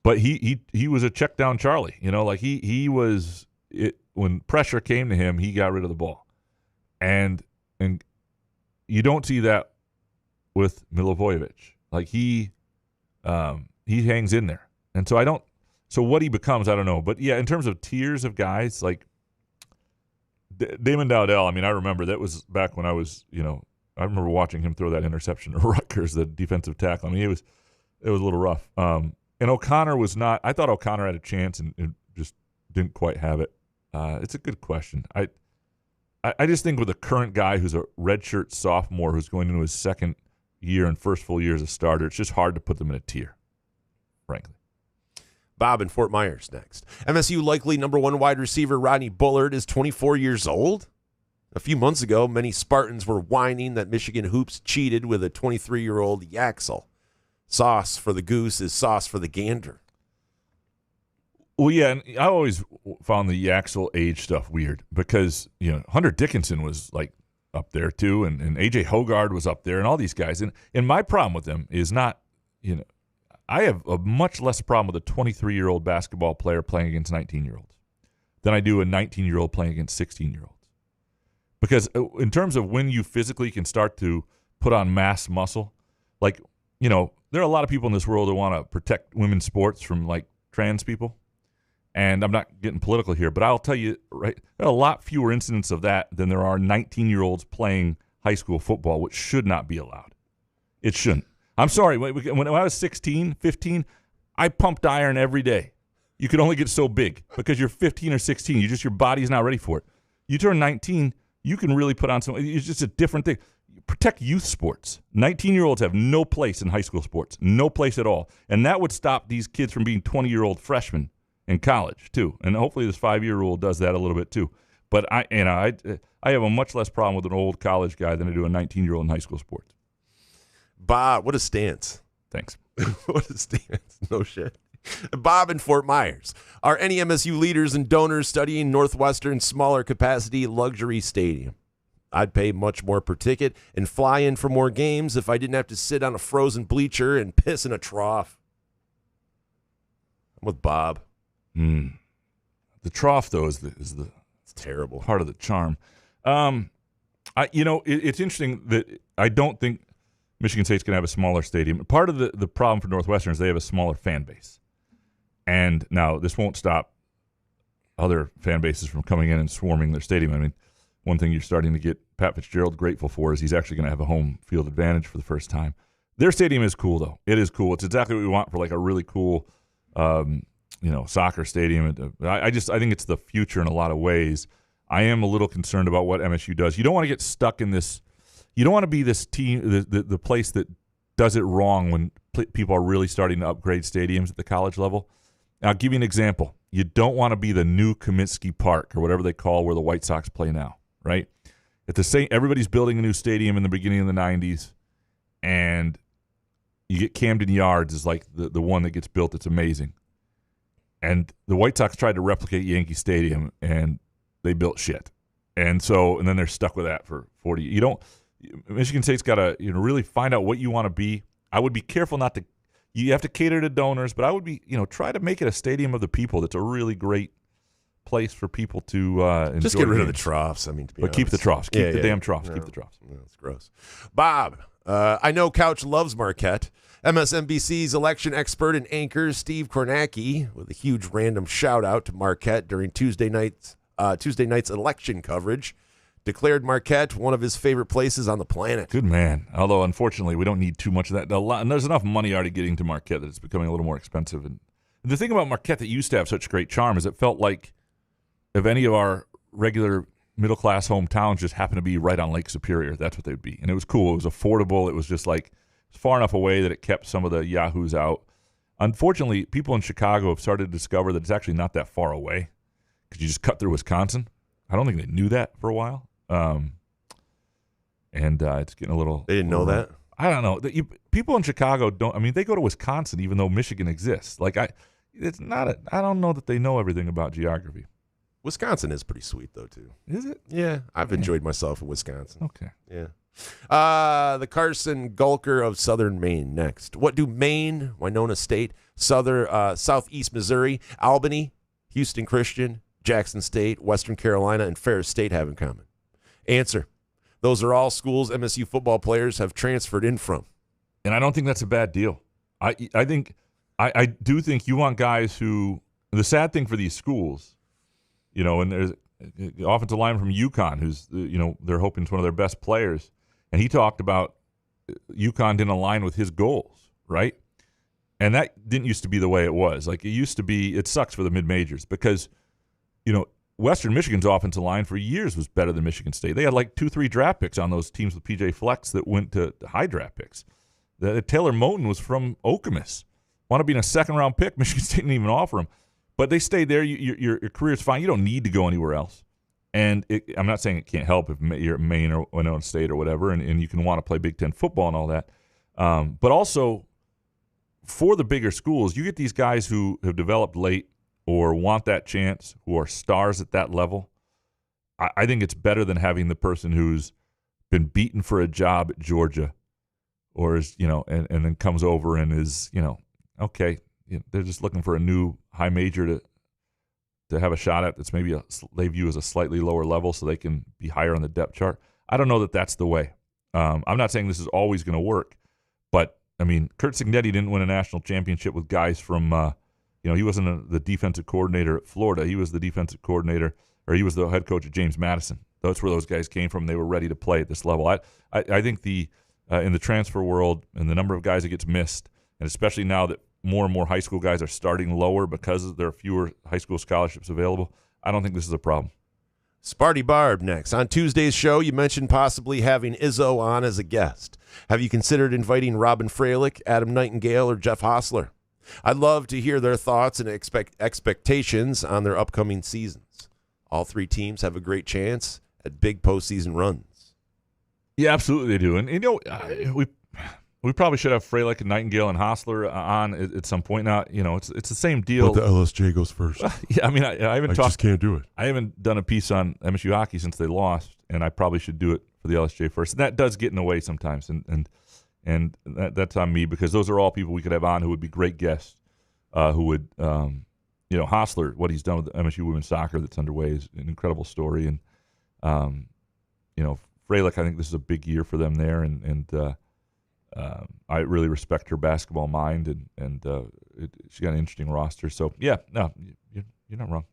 But he was a check down Charlie. Like he was it when pressure came to him, he got rid of the ball, and you don't see that with Milivojevic. Like he hangs in there. And so what he becomes, I don't know. But yeah, in terms of tiers of guys, like Damon Dowdell, I mean, I remember that was back when I was, I remember watching him throw that interception to Rutgers, the defensive tackle. I mean, it was a little rough. And O'Connor was not. I thought O'Connor had a chance and just didn't quite have it. It's a good question. I just think with a current guy who's a redshirt sophomore who's going into his second year and first full year as a starter, it's just hard to put them in a tier, frankly. Bob in Fort Myers next. MSU likely number 1 wide receiver Rodney Bullard is 24 years old. A few months ago, many Spartans were whining that Michigan hoops cheated with a 23-year-old Yaxel. Sauce for the goose is sauce for the gander. Well, yeah, and I always found the Yaxel age stuff weird because, Hunter Dickinson was like up there too, and A.J. Hogard was up there, and all these guys. And my problem with them is not, I have a much less problem with a 23-year-old basketball player playing against 19-year-olds than I do a 19-year-old playing against 16-year-olds. Because in terms of when you physically can start to put on mass muscle, like, there are a lot of people in this world that want to protect women's sports from, like, trans people. And I'm not getting political here, but I'll tell you, right, there are a lot fewer incidents of that than there are 19-year-olds playing high school football, which should not be allowed. It shouldn't. I'm sorry. When I was 16, 15, I pumped iron every day. You could only get so big because you're 15 or 16. Your body's not ready for it. You turn 19, you can really put on some. It's just a different thing. Protect youth sports. 19-year-olds have no place in high school sports, no place at all. And that would stop these kids from being 20-year-old freshmen in college too. And hopefully this 5-year rule does that a little bit too. But I have a much less problem with an old college guy than I do a 19-year-old in high school sports. Bob, what a stance. Thanks. What a stance. No shit. Bob in Fort Myers. Are any MSU leaders and donors studying Northwestern's smaller capacity luxury stadium? I'd pay much more per ticket and fly in for more games if I didn't have to sit on a frozen bleacher and piss in a trough. I'm with Bob. The trough, though, is it's terrible part of the charm. It's interesting that I don't think Michigan State's going to have a smaller stadium. Part of the problem for Northwestern is they have a smaller fan base. And now this won't stop other fan bases from coming in and swarming their stadium. I mean, one thing you're starting to get Pat Fitzgerald grateful for is he's actually going to have a home field advantage for the first time. Their stadium is cool, though. It is cool. It's exactly what we want for like a really cool soccer stadium. I think it's the future in a lot of ways. I am a little concerned about what MSU does. You don't want to get stuck in this. You don't want to be this team, the place that does it wrong when people are really starting to upgrade stadiums at the college level. I'll give you an example. You don't want to be the new Comiskey Park or whatever they call where the White Sox play now, right? Everybody's building a new stadium in the beginning of the 90s, and you get Camden Yards is like the one that gets built. It's amazing. And the White Sox tried to replicate Yankee Stadium, and they built shit. And then they're stuck with that for 40. Michigan State's got to really find out what you want to be. I would be careful not to. You have to cater to donors, but I would be try to make it a stadium of the people. That's a really great place for people to enjoy. Just get rid of the troughs. I mean, but keep the troughs. Keep the damn troughs. Keep the troughs. That's gross. Bob, I know Couch loves Marquette. MSNBC's election expert and anchor Steve Kornacki with a huge random shout out to Marquette during Tuesday night's election coverage. Declared Marquette one of his favorite places on the planet. Good man. Although, unfortunately, we don't need too much of that. And there's enough money already getting to Marquette that it's becoming a little more expensive. And the thing about Marquette that used to have such great charm is it felt like if any of our regular middle-class hometowns just happened to be right on Lake Superior, that's what they'd be. And it was cool. It was affordable. It was just like far enough away that it kept some of the yahoos out. Unfortunately, people in Chicago have started to discover that it's actually not that far away because you just cut through Wisconsin. I don't think they knew that for a while. It's getting a little. They didn't know that? I don't know. People in Chicago don't. I mean, they go to Wisconsin even though Michigan exists. It's not. I don't know that they know everything about geography. Wisconsin is pretty sweet though too. Is it? Yeah, I've enjoyed myself in Wisconsin. Okay. Yeah. The Carson Gulker of Southern Maine next. What do Maine, Winona State, Southeast Missouri, Albany, Houston Christian, Jackson State, Western Carolina, and Ferris State have in common? Answer. Those are all schools MSU football players have transferred in from. And I don't think that's a bad deal. I do think you want guys who – the sad thing for these schools, and there's the offensive lineman from UConn who's, they're hoping is one of their best players. And he talked about UConn didn't align with his goals, right? And that didn't used to be the way it was. Like, it used to be, it sucks for the mid-majors because, Western Michigan's offensive line for years was better than Michigan State. They had like 2-3 draft picks on those teams with PJ Flex that went to high draft picks. Taylor Moton was from Okemos. Want to be in a second-round pick. Michigan State didn't even offer him. But they stayed there. Your career's fine. You don't need to go anywhere else. And I'm not saying it can't help if you're at Maine or Winona State or whatever, and you can want to play Big Ten football and all that. But also, for the bigger schools, you get these guys who have developed late or want that chance, who are stars at that level. I think it's better than having the person who's been beaten for a job at Georgia or is, and then comes over and is, okay, they're just looking for a new high major to have a shot at that's maybe they view as a slightly lower level so they can be higher on the depth chart. I don't know that that's the way. I'm not saying this is always going to work, but, Kurt Cignetti didn't win a national championship with guys from he wasn't the defensive coordinator at Florida. He was the defensive coordinator, or he was the head coach at James Madison. That's where those guys came from. They were ready to play at this level. I think in the transfer world and the number of guys that gets missed, and especially now that more and more high school guys are starting lower because there are fewer high school scholarships available, I don't think this is a problem. Sparty Barb next. On Tuesday's show, you mentioned possibly having Izzo on as a guest. Have you considered inviting Robin Freilich, Adam Nightingale, or Jeff Hostler? I'd love to hear their thoughts and expectations on their upcoming seasons. All three teams have a great chance at big postseason runs. Yeah, absolutely they do. And, we probably should have Freilich and Nightingale and Hostler on at some point. Now, it's the same deal. But the LSJ goes first. Yeah, I just can't do it. I haven't done a piece on MSU hockey since they lost, and I probably should do it for the LSJ first. And that does get in the way sometimes, and that's on me because those are all people we could have on who would be great guests, who would, Hostler, what he's done with MSU women's soccer that's underway is an incredible story. And, Freilich, I think this is a big year for them there, and I really respect her basketball mind, and she got an interesting roster. So, yeah, no, you're not wrong.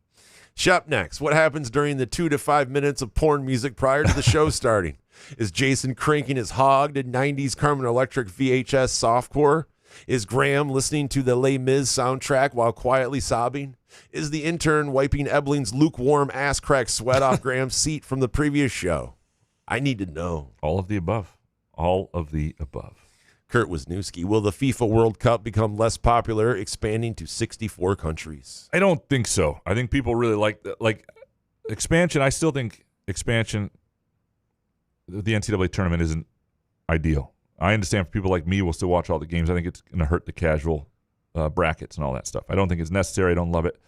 Shep next. What happens during the 2 to 5 minutes of porn music prior to the show starting? Is Jason cranking his hog to 90s Carmen Electric VHS softcore? Is Graham listening to the Les Mis soundtrack while quietly sobbing? Is the intern wiping Ebling's lukewarm ass crack sweat off Graham's seat from the previous show? I need to know. All of the above. All of the above. Kurt Wisniewski, will the FIFA World Cup become less popular, expanding to 64 countries? I don't think so. I think people really like expansion. I still think expansion, the NCAA tournament isn't ideal. I understand for people like me, we'll still watch all the games. I think it's going to hurt the casual brackets and all that stuff. I don't think it's necessary. I don't love it.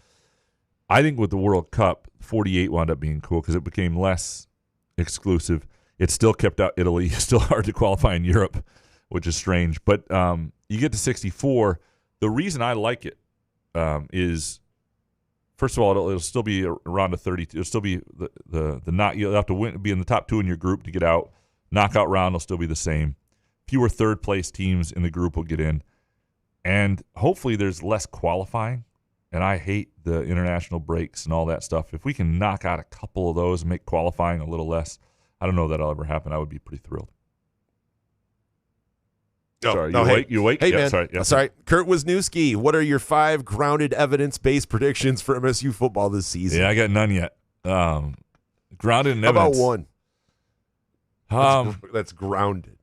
I think with the World Cup, 48 wound up being cool because it became less exclusive. It still kept out Italy. It's still hard to qualify in Europe, which is strange. But you get to 64. The reason I like it is, first of all, it'll still be around a 32. It'll still be the not. You'll have to win, be in the top two in your group to get out. Knockout round will still be the same. Fewer third place teams in the group will get in, and hopefully there's less qualifying. And I hate the international breaks and all that stuff. If we can knock out a couple of those and make qualifying a little less, I don't know if that'll ever happen. I would be pretty thrilled. Sorry, you awake? Hey, yeah, man. Sorry. Yeah. Sorry. Kurt Wisniewski, what are your 5 grounded evidence-based predictions for MSU football this season? Yeah, I got none yet. Grounded in How evidence. about one? That's grounded.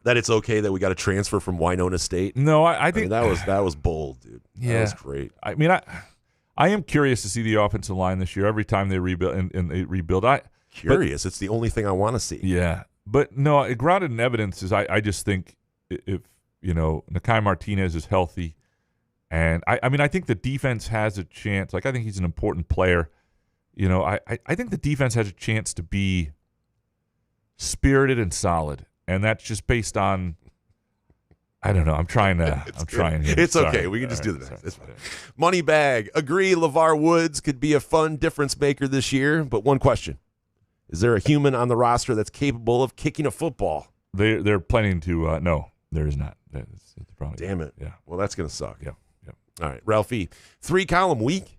That it's okay that we got a transfer from Winona State? No, I think that was bold, dude. Yeah. That was great. I am curious to see the offensive line this year. Every time they rebuild and they rebuild, Curious. It's the only thing I want to see. Yeah. But no, grounded in evidence is I just think if Nakai Martinez is healthy, and I think the defense has a chance. Like, I think he's an important player. I think the defense has a chance to be spirited and solid, and that's just based on. I don't know. I'm trying here. It's Sorry. okay. We can just do the Sorry. next. It's fine. Money bag. Agree LeVar Woods could be a fun difference maker this year, but one question. Is there a human on the roster that's capable of kicking a football? They're planning to no, there is not. It's probably, damn it. Yeah. Well, that's going to suck. Yeah. All right, Ralphie. 3-column week.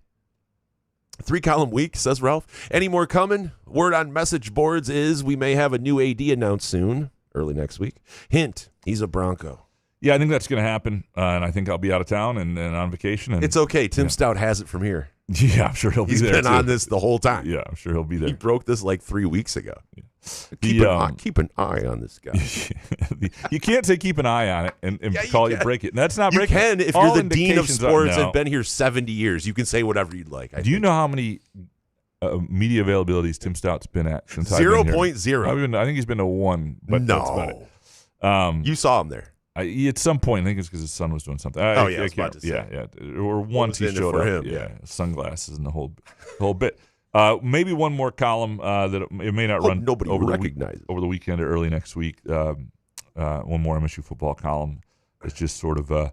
3-column week, says Ralph. Any more coming? Word on message boards is we may have a new AD announced soon, early next week. Hint, he's a Bronco. Yeah, I think that's going to happen, and I think I'll be out of town and on vacation. And it's okay. Tim Stout has it from here. Yeah, I'm sure he'll be there. He's been on this the whole time. Yeah, I'm sure he'll be there. He broke this like 3 weeks ago. Yeah. Keep an eye on this guy. You can't say keep an eye on it and call it break it. And that's not breaking it. You can if you're the dean of sports and been here 70 years. You can say whatever you'd like. Do you know how many media availabilities Tim Stout's been at since I've been here? 0.0. I think he's been to 1, but that's about it. You saw him there. At some point, I think it's because his son was doing something. I was about to say. Yeah. Or once he showed up. Yeah, sunglasses and the whole bit. Maybe one more column that it may not run nobody over the weekend or early next week. One more MSU football column. It's just sort of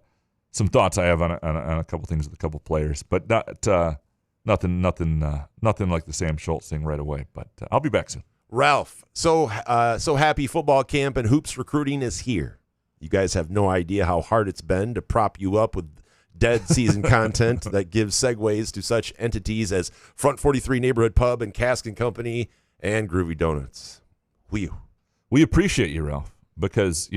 some thoughts I have on a couple things with a couple players, but nothing like the Sam Schultz thing right away. But I'll be back soon. Ralph, so happy football camp and hoops recruiting is here. You guys have no idea how hard it's been to prop you up with dead season content that gives segues to such entities as Front 43 Neighborhood Pub and Cask and Company and Groovy Donuts. We appreciate you, Ralph, because,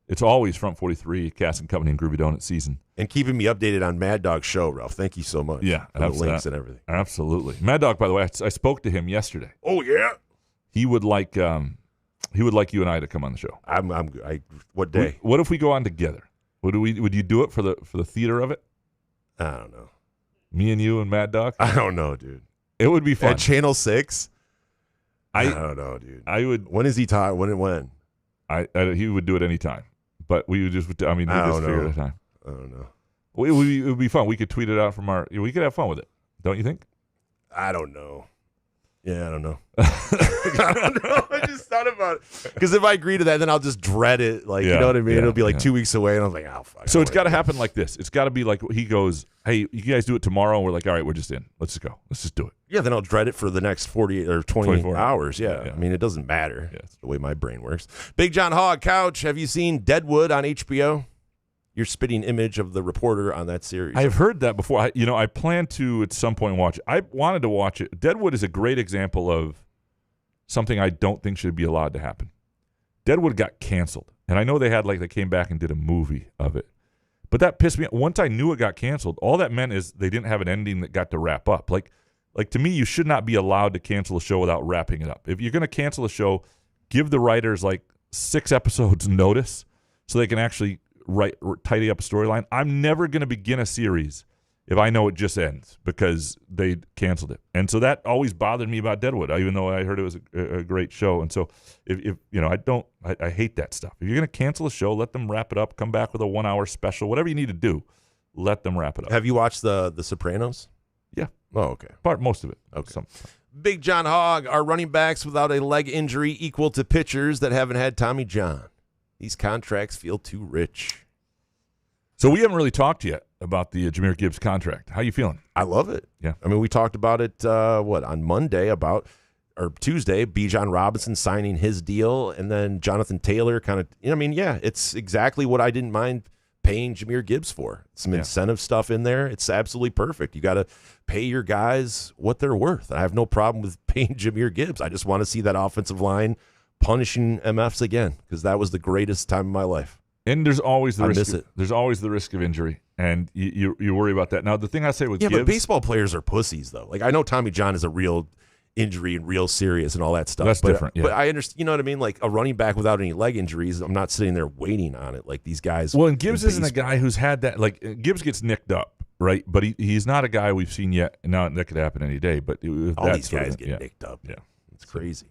it's always Front 43, Cask and Company, and Groovy Donuts season. And keeping me updated on Mad Dog's show, Ralph. Thank you so much. Yeah. And the links and everything. Absolutely. Mad Dog, by the way, I spoke to him yesterday. Oh, yeah? He would like you and I to come on the show. What day? What if we go on together? Would you do it for the theater of it? I don't know. Me and you and Mad Dog? I don't know, dude. It would be fun. At Channel 6? I don't know, dude. I would. When is he taught? When? He would do it any time. But we would just figure it out time. I don't know. It would be fun. We could tweet it out from we could have fun with it. Don't you think? I don't know. Yeah, I don't know. I don't know. I just thought about it. Because if I agree to that, then I'll just dread it. You know what I mean? It'll be 2 weeks away, and I'm like, oh, fuck. So it's got to happen like this. It's got to be like he goes, hey, you guys do it tomorrow, and we're like, all right, we're just in. Let's just go. Let's just do it. Yeah, then I'll dread it for the next 48 or 24 hours. Yeah. Yeah. I mean, it doesn't matter. Yeah. That's the way my brain works. Big John Hogg, Couch, have you seen Deadwood on HBO? Your spitting image of the reporter on that series. I've heard that before. I plan to at some point watch it. I wanted to watch it. Deadwood is a great example of something I don't think should be allowed to happen. Deadwood got canceled, and I know they came back and did a movie of it, but that pissed me off. Once I knew it got canceled, all that meant is they didn't have an ending that got to wrap up. Like to me, you should not be allowed to cancel a show without wrapping it up. If you're going to cancel a show, give the writers 6 episodes notice so they can actually tidy up a storyline. I'm never going to begin a series if I know it just ends because they canceled it. And so that always bothered me about Deadwood, even though I heard it was a great show. And so if I hate that stuff. If you're going to cancel a show, let them wrap it up, come back with a 1-hour special, whatever you need to do, let them wrap it up. Have you watched The Sopranos? Yeah. Oh, okay. Most of it. Okay. Big John Hogg, are running backs without a leg injury equal to pitchers that haven't had Tommy John? These contracts feel too rich. So we haven't really talked yet about the Jahmyr Gibbs contract. How you feeling? I love it. Yeah. I mean, we talked about it, on Monday or Tuesday, Bijan Robinson signing his deal, and then Jonathan Taylor kind of, it's exactly what I didn't mind paying Jahmyr Gibbs for. Some incentive stuff in there. It's absolutely perfect. You got to pay your guys what they're worth. I have no problem with paying Jahmyr Gibbs. I just want to see that offensive line punishing MFs again because that was the greatest time of my life. And there's always the risk. Miss it. There's always the risk of injury, and you worry about that. Now, the thing I say with Gibbs, but baseball players are pussies, though. I know Tommy John is a real injury and real serious and all that stuff. That's different. Yeah. But I understand. You know what I mean? A running back without any leg injuries, I'm not sitting there waiting on it like these guys. Well, and Gibbs isn't a guy who's had that. Gibbs gets nicked up, right? But he's not a guy we've seen yet. Now that could happen any day. But all these guys get nicked up. Yeah, it's crazy.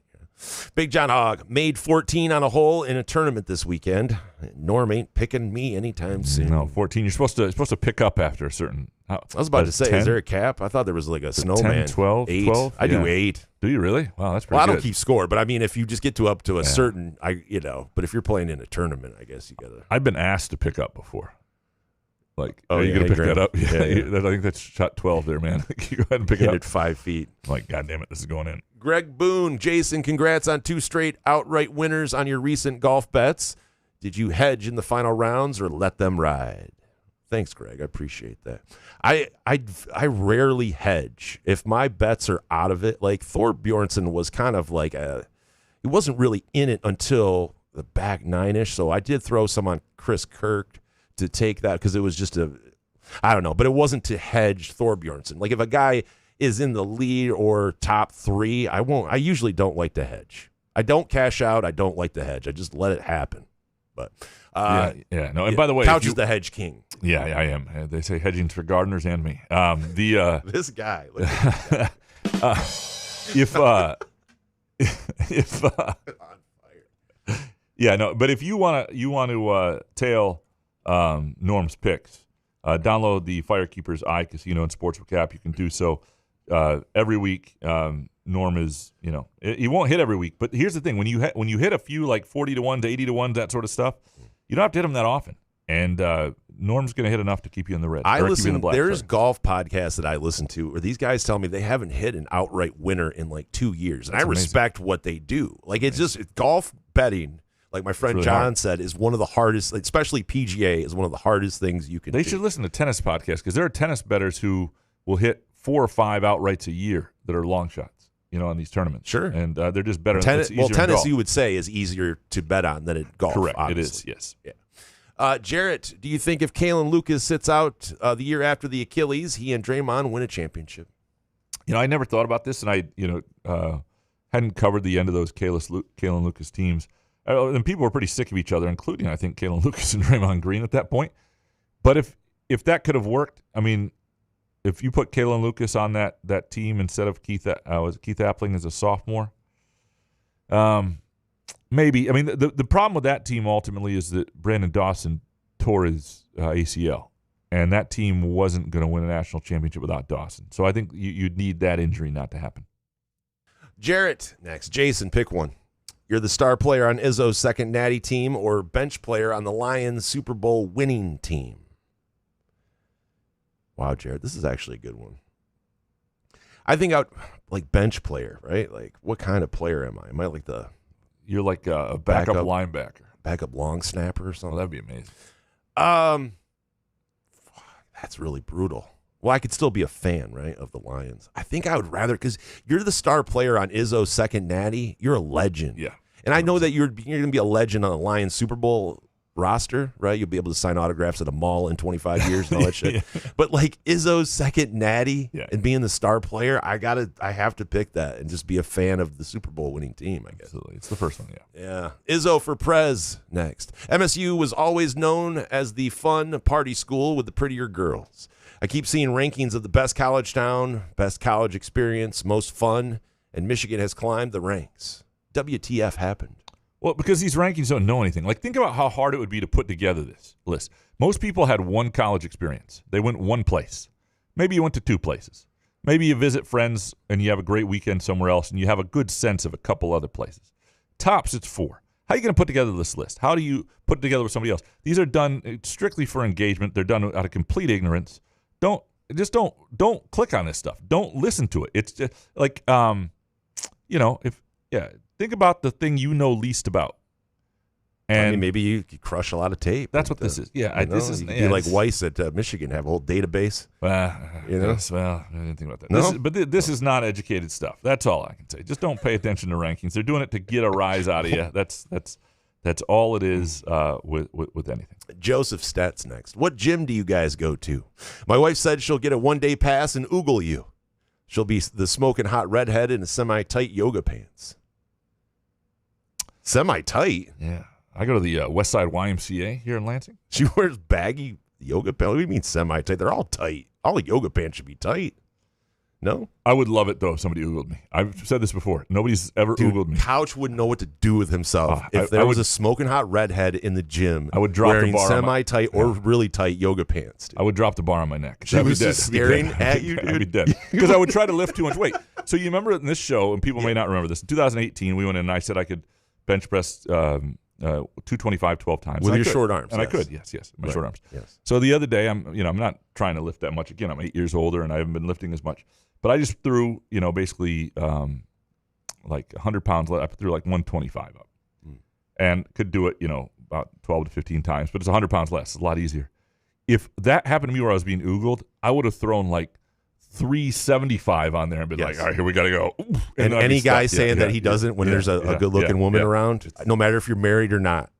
Big John Hogg made 14 on a hole in a tournament this weekend. Norm ain't picking me anytime soon. No, 14. You're supposed to pick up after a certain. I was about to say, 10? Is there a cap? I thought there was a snowman. 10, 12, 8. 12? I do 8. Do you really? Wow, that's pretty good. I don't keep score, but I mean, if you just get up to a certain, but if you're playing in a tournament, I guess you got to. I've been asked to pick up before. Are you going to pick that up? Yeah. I think that's shot 12 there, man. You go ahead and pick it up. Hit it 5 feet. God damn it, this is going in. Greg Boone, Jason, congrats on 2 straight outright winners on your recent golf bets. Did you hedge in the final rounds or let them ride? Thanks, Greg. I appreciate that. I rarely hedge. If my bets are out of it, like Thor Bjornsson was kind of like he wasn't really in it until the back 9-ish. So I did throw some on Chris Kirk to take that because it was just I don't know, but it wasn't to hedge Thor Bjornsson. Like if a guy is in the lead or top 3, I usually don't like to hedge. I don't cash out. I don't like to hedge. I just let it happen. But no. And by the way, Couch is the hedge king. Yeah, I am. They say hedging's for gardeners and me. This guy. Look at if on fire. Yeah, no. But if you want to tail Norm's picks, download the Firekeepers iCasino and Sportsbook app. You can do so every week. Norm is, he won't hit every week, but here's the thing: when you hit a few like 40 to 1 to 80 to 1, that sort of stuff, you don't have to hit them that often. And Norm's going to hit enough to keep you in the red. There's golf podcasts that I listen to where these guys tell me they haven't hit an outright winner in like 2 years, and I respect what they do. Like it's golf betting. Like my friend John said, is one of the hardest, especially PGA, is one of the hardest things you can do. They should listen to tennis podcasts because there are tennis bettors who will hit 4 or 5 outrights a year that are long shots. On these tournaments. Sure. And they're just better. Tennis, you would say, is easier to bet on than at golf. Correct. Obviously. It is, yes. Yeah. Jarrett, do you think if Kalen Lucas sits out the year after the Achilles, he and Draymond win a championship? I never thought about this, and I, hadn't covered the end of those Kalen Lucas teams. And people were pretty sick of each other, including, I think, Kalen Lucas and Draymond Green at that point. But if that could have worked, I mean, if you put Kalen Lucas on that team instead of Keith Appling as a sophomore, maybe. I mean, the problem with that team ultimately is that Brandon Dawson tore his ACL, and that team wasn't going to win a national championship without Dawson. So I think you'd need that injury not to happen. Jarrett, next. Jason, pick one. You're the star player on Izzo's second natty team or bench player on the Lions Super Bowl winning team. Wow, Jared, this is actually a good one. I think I would like bench player, right? Like, what kind of player am I? Am I like You're like a backup linebacker, backup long snapper or something? That'd be amazing. That's really brutal. Well, I could still be a fan, right, of the Lions. I think I would rather, because you're the star player on Izzo's second natty. You're a legend. Yeah. And I know that you're going to be a legend on the Lions Super Bowl roster, right? You'll be able to sign autographs at a mall in 25 years and all that shit. Yeah. But like Izzo's second natty and being the star player, I have to pick that and just be a fan of the Super Bowl winning team, I guess. Absolutely. It's the first one, Yeah. Izzo for Prez next. MSU was always known as the fun party school with the prettier girls. I keep seeing rankings of the best college town, best college experience, most fun, and Michigan has climbed the ranks. WTF happened? Well, because these rankings don't know anything. Like, think about how hard it would be to put together this list. Most people had one college experience. They went one place. Maybe you went to 2 places. Maybe you visit friends and you have a great weekend somewhere else and you have a good sense of a couple other places. Tops, it's 4. How are you going to put together this list? How do you put it together with somebody else? These are done strictly for engagement. They're done out of complete ignorance. Don't click on this stuff. Don't listen to it. It's just like, think about the thing you know least about. And I mean, maybe you could crush a lot of tape. That's what this is. Yeah, this is be like Weiss at Michigan, have a whole database. I didn't think about that. No? This is not educated stuff. That's all I can say. Just don't pay attention to rankings. They're doing it to get a rise out of you. That's all it is with anything. Joseph Stats next. What gym do you guys go to? My wife said she'll get a 1-day pass and oogle you. She'll be the smoking hot redhead in a semi-tight yoga pants. Semi-tight? Yeah. I go to the Westside YMCA here in Lansing. She wears baggy yoga pants. What do you mean semi-tight? They're all tight. All the yoga pants should be tight. No? I would love it, though, if somebody oogled me. I've said this before. Nobody's ever oogled me. Couch wouldn't know what to do with himself. If there was a smoking hot redhead in the gym, I would drop wearing the bar semi-tight or really tight yoga pants. Dude. I would drop the bar on my neck. She was just staring at you, dude. I'd be dead. Because I would try to lift too much weight. So you remember in this show, and people may not remember this, in 2018, we went in and I said I could bench press 225 12 times. With your short arms. And I could, yes, my short arms. Yes. So the other day, I'm not trying to lift that much. Again, I'm 8 years older, and I haven't been lifting as much. But I just threw, basically like 100 pounds. I threw like 125 up. And could do it, about 12 to 15 times. But it's 100 pounds less. It's a lot easier. if that happened to me where I was being oogled, I would have thrown like 375 on there and been like, all right, here we got to go. And any guy saying that he doesn't when there's a good-looking woman around, no matter if you're married or not,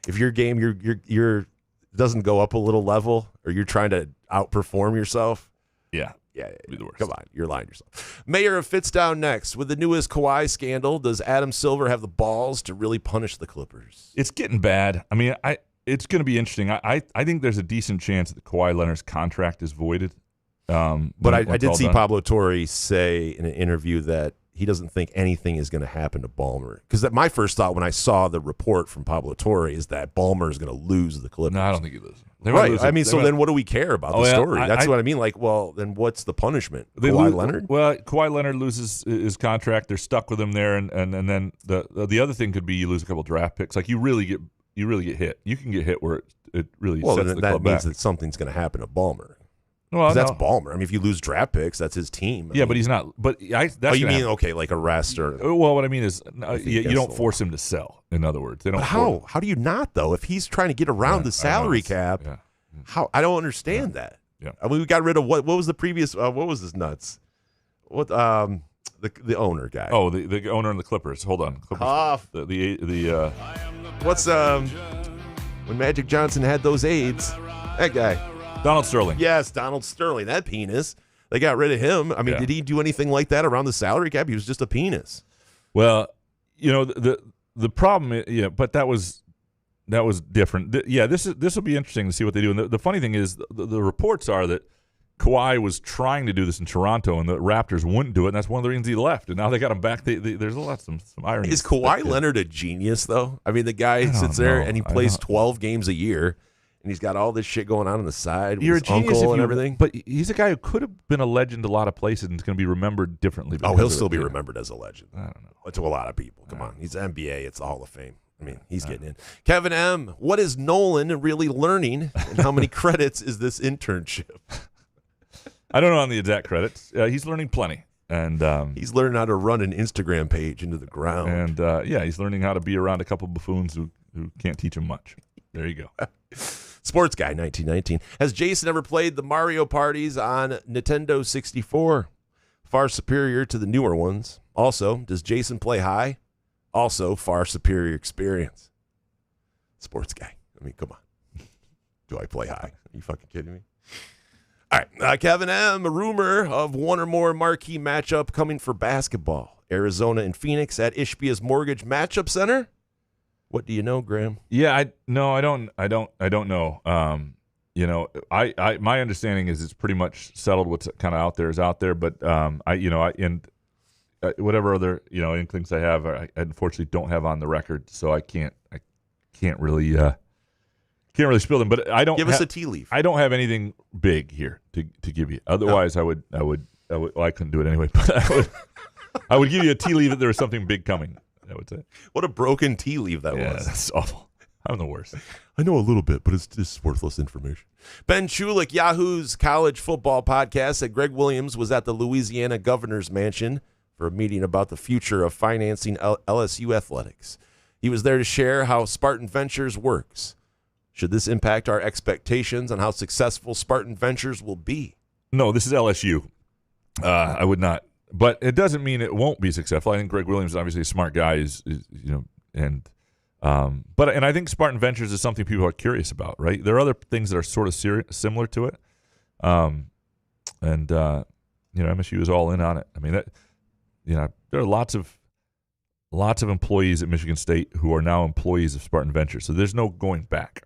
if your game you're doesn't go up a little level or you're trying to outperform yourself, yeah, be the worst. Come on, you're lying to yourself. Mayor of Fitzdown next. With the newest Kawhi scandal, does Adam Silver have the balls to really punish the Clippers? It's getting bad. I mean, it's going to be interesting. I think there's a decent chance that Kawhi Leonard's contract is voided. But I did see Pablo Torre say in an interview that he doesn't think anything is going to happen to Ballmer. Because my first thought when I saw the report from Pablo Torre is that Ballmer is going to lose the Clippers. No, I don't think he loses. Right. I mean, so then what do we care about the story? That's what I mean. Like, well, then what's the punishment? Kawhi Leonard? Well, Kawhi Leonard loses his contract. They're stuck with him there, and then the other thing could be you lose a couple draft picks. Like you really get hit. You can get hit where it really sets the club back. That means that something's going to happen to Ballmer. Well, that's Ballmer. I mean, if you lose draft picks, that's his team. But he's not. But that's you mean okay, like arrest or? Well, what I mean is, you don't force him to sell. In other words, they don't. But how? How do you not though? If he's trying to get around the salary cap, how? I don't understand that. Yeah. I mean, we got rid of what was the previous? What was his nuts? What the owner guy? Oh, the owner in the Clippers. Hold on, Clippers. The what's when Magic Johnson had those AIDS? That guy. Donald Sterling. Yes, Donald Sterling. That penis. They got rid of him. I mean, did he do anything like that around the salary cap? He was just a penis. Well, the problem, but that was different. This will be interesting to see what they do. And the funny thing is, the reports are that Kawhi was trying to do this in Toronto, and the Raptors wouldn't do it, and that's one of the reasons he left. And now they got him back. There's a lot some irony. Is Kawhi Leonard a genius, though? I mean, the guy sits there and he plays 12 games a year. And he's got all this shit going on the side with his uncle and everything. But he's a guy who could have been a legend a lot of places and is going to be remembered differently. Oh, he'll still be remembered as a legend. I don't know. To a lot of people. Come on. He's NBA. It's the Hall of Fame. I mean, he's getting in. Kevin M., what is Nolan really learning? And how many credits is this internship? I don't know on the exact credits. He's learning plenty. And he's learning how to run an Instagram page into the ground. And, he's learning how to be around a couple buffoons who can't teach him much. There you go. Sports Guy 1919. Has Jason ever played the Mario parties on Nintendo 64? Far superior to the newer ones. Also, does Jason play high? Also, far superior experience. Sports Guy. I mean, come on. Do I play high? Are you fucking kidding me? All right. Kevin M., a rumor of one or more marquee matchup coming for basketball. Arizona and Phoenix at Ishbia's Mortgage Matchup Center. What do you know, Graham? Yeah, I don't know. My understanding is it's pretty much settled. What's kind of out there is out there. But whatever other inklings I have, I unfortunately don't have on the record, so I can't really spill them. But I don't give us a tea leaf. I don't have anything big here to give you. Otherwise, I would. Well, I couldn't do it anyway. But I would give you a tea leaf that there was something big coming. I would say. What a broken tea leaf that was. That's awful. I'm the worst. I know a little bit, but it's just worthless information. Ben Chulik, Yahoo's college football podcast, said Greg Williams was at the Louisiana governor's mansion for a meeting about the future of financing LSU athletics. He was there to share how Spartan Ventures works. Should this impact our expectations on how successful Spartan Ventures will be? No, this is LSU. I would not. But it doesn't mean it won't be successful. I think Greg Williams is obviously a smart guy, and I think Spartan Ventures is something people are curious about, right? There are other things that are sort of similar to it, MSU is all in on it. I mean, there are lots of employees at Michigan State who are now employees of Spartan Ventures, so there's no going back.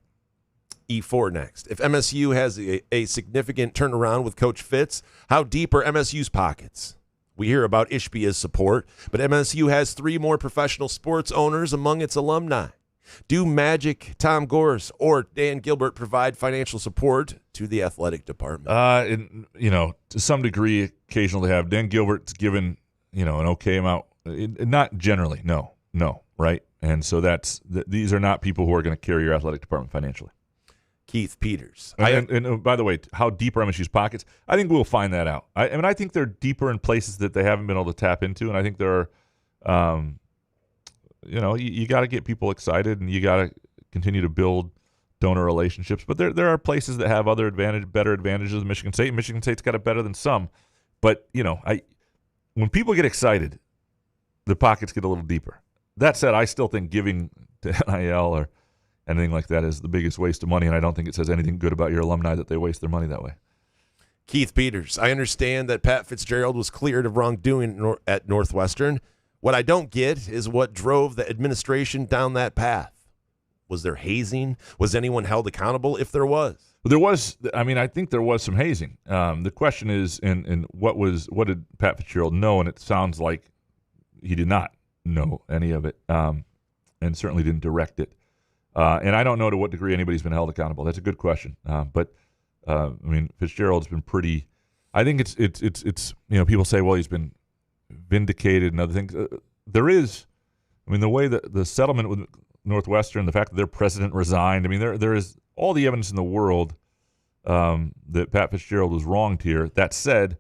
E4 next. If MSU has a significant turnaround with Coach Fitz, how deep are MSU's pockets? We hear about Ishbia's support, but MSU has 3 more professional sports owners among its alumni. Do Magic, Tom Gorse, or Dan Gilbert provide financial support to the athletic department? To some degree, occasionally have. Dan Gilbert's given, an okay amount. Not generally, no, right? And so these are not people who are going to carry your athletic department financially. Keith Peters. And by the way, how deep are MSU's pockets? I think we'll find that out. I think they're deeper in places that they haven't been able to tap into, and I think there are, you got to get people excited, and you got to continue to build donor relationships. But there are places that have better advantages than Michigan State. Michigan State's got it better than some. But, when people get excited, the pockets get a little deeper. That said, I still think giving to NIL or anything like that is the biggest waste of money, and I don't think it says anything good about your alumni that they waste their money that way. Keith Peters, I understand that Pat Fitzgerald was cleared of wrongdoing at Northwestern. What I don't get is what drove the administration down that path. Was there hazing? Was anyone held accountable if there was? There was. I think there was some hazing. The question is, and what did Pat Fitzgerald know? And it sounds like he did not know any of it, and certainly didn't direct it. And I don't know to what degree anybody's been held accountable. That's a good question. But Fitzgerald's been pretty. I think it's people say, well, he's been vindicated and other things. There is, the way that the settlement with Northwestern, the fact that their president resigned. There is all the evidence in the world that Pat Fitzgerald was wronged here. That said,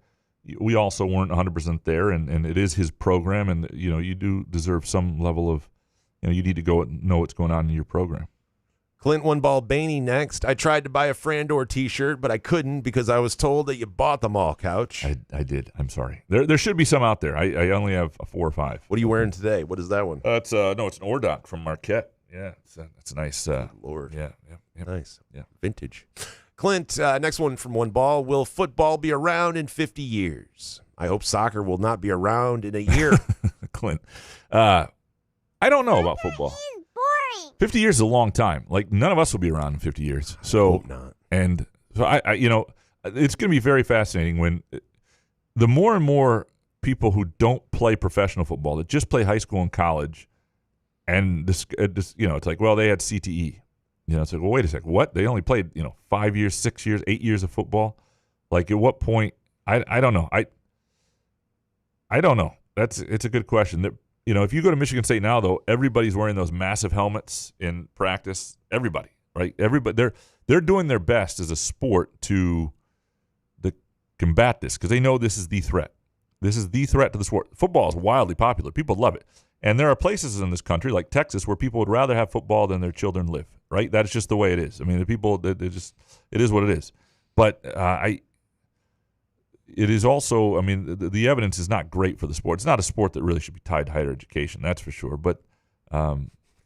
we also weren't 100% there, and it is his program, and you do deserve some level of, you need to go know what's going on in your program. Clint One Ball Baney next. I tried to buy a Frandor t-shirt, but I couldn't because I was told that you bought them all, Couch. I did. I'm sorry. There should be some out there. I only have 4 or 5. What are you wearing today? What is that one? It's an Ordoc from Marquette. Yeah, it's nice. Lord. Yeah. Nice. Yeah. Vintage. Clint, next one from One Ball. Will football be around in 50 years? I hope soccer will not be around in a year. Clint, I don't know about football. 50 years is a long time. Like, none of us will be around in 50 years. So, hope not. And so I it's going to be very fascinating when the more and more people who don't play professional football, that just play high school and college, and this it's like, well, they had CTE. It's like, well, wait a second, what? They only played 5 years, 6 years, 8 years of football. Like, at what point? I don't know. I don't know. It's a good question. If you go to Michigan State now, though, everybody's wearing those massive helmets in practice. Everybody, right? Everybody, they're doing their best as a sport to combat this because they know this is the threat. This is the threat to the sport. Football is wildly popular. People love it. And there are places in this country, like Texas, where people would rather have football than their children live, right? That's just the way it is. The people, it is what it is. But it is also, the evidence is not great for the sport. It's not a sport that really should be tied to higher education, that's for sure. But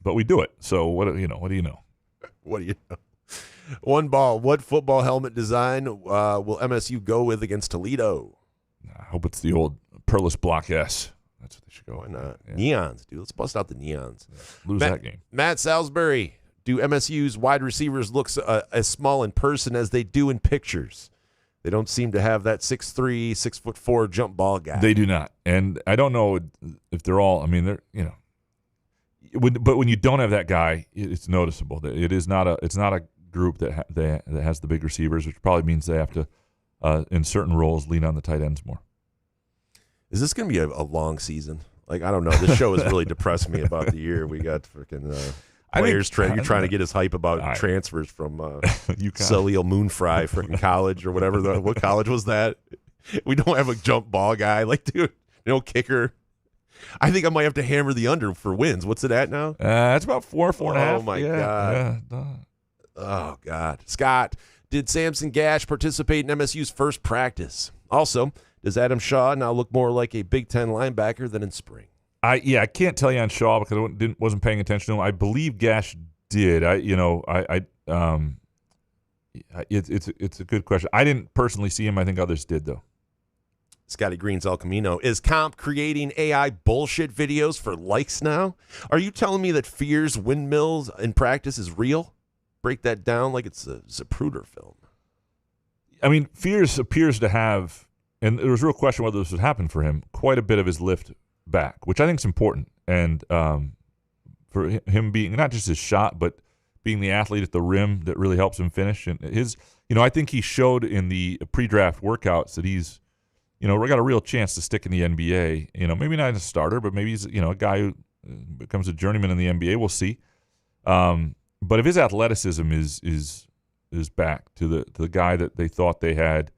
we do it. So what do you know? What do you know? One Ball. What football helmet design will MSU go with against Toledo? I hope it's the old Perlis Block S. That's what they should go. Why not? Yeah. Neons, dude. Let's bust out the neons. Yeah. Lose that game. Matt Salisbury. Do MSU's wide receivers look as small in person as they do in pictures? They don't seem to have that 6'3", 6'4" jump ball guy. They do not, and I don't know if they're all. They're but when you don't have that guy, it's noticeable. It's not a group that has the big receivers, which probably means they have to, in certain roles, lean on the tight ends more. Is this going to be a long season? Like, I don't know. This show has really depressed me about the year. We got freaking players you're trying to get us hype about transfers from Salil Moonfry freaking college or whatever. What college was that? We don't have a jump ball guy. Like, dude, no kicker. I think I might have to hammer the under for wins. What's it at now? It's about 4.5. Oh, my God. Yeah. Oh, God. Scott, did Samson Gash participate in MSU's first practice? Also, does Adam Shaw now look more like a Big Ten linebacker than in spring? I can't tell you on Shaw because I wasn't paying attention to him. I believe Gash did. It's a good question. I didn't personally see him. I think others did though. Scotty Green's El Camino. Is Comp creating AI bullshit videos for likes now? Are you telling me that Fear's windmills in practice is real? Break that down like it's a Zapruder film. Fears appears to have, and there was a real question whether this would happen for him, quite a bit of his lift back, which I think is important. And for him being not just his shot, but being the athlete at the rim that really helps him finish. And I think he showed in the pre-draft workouts that he's, we got a real chance to stick in the NBA. Maybe not as a starter, but maybe he's, a guy who becomes a journeyman in the NBA. We'll see. But if his athleticism is back to the guy that they thought they had,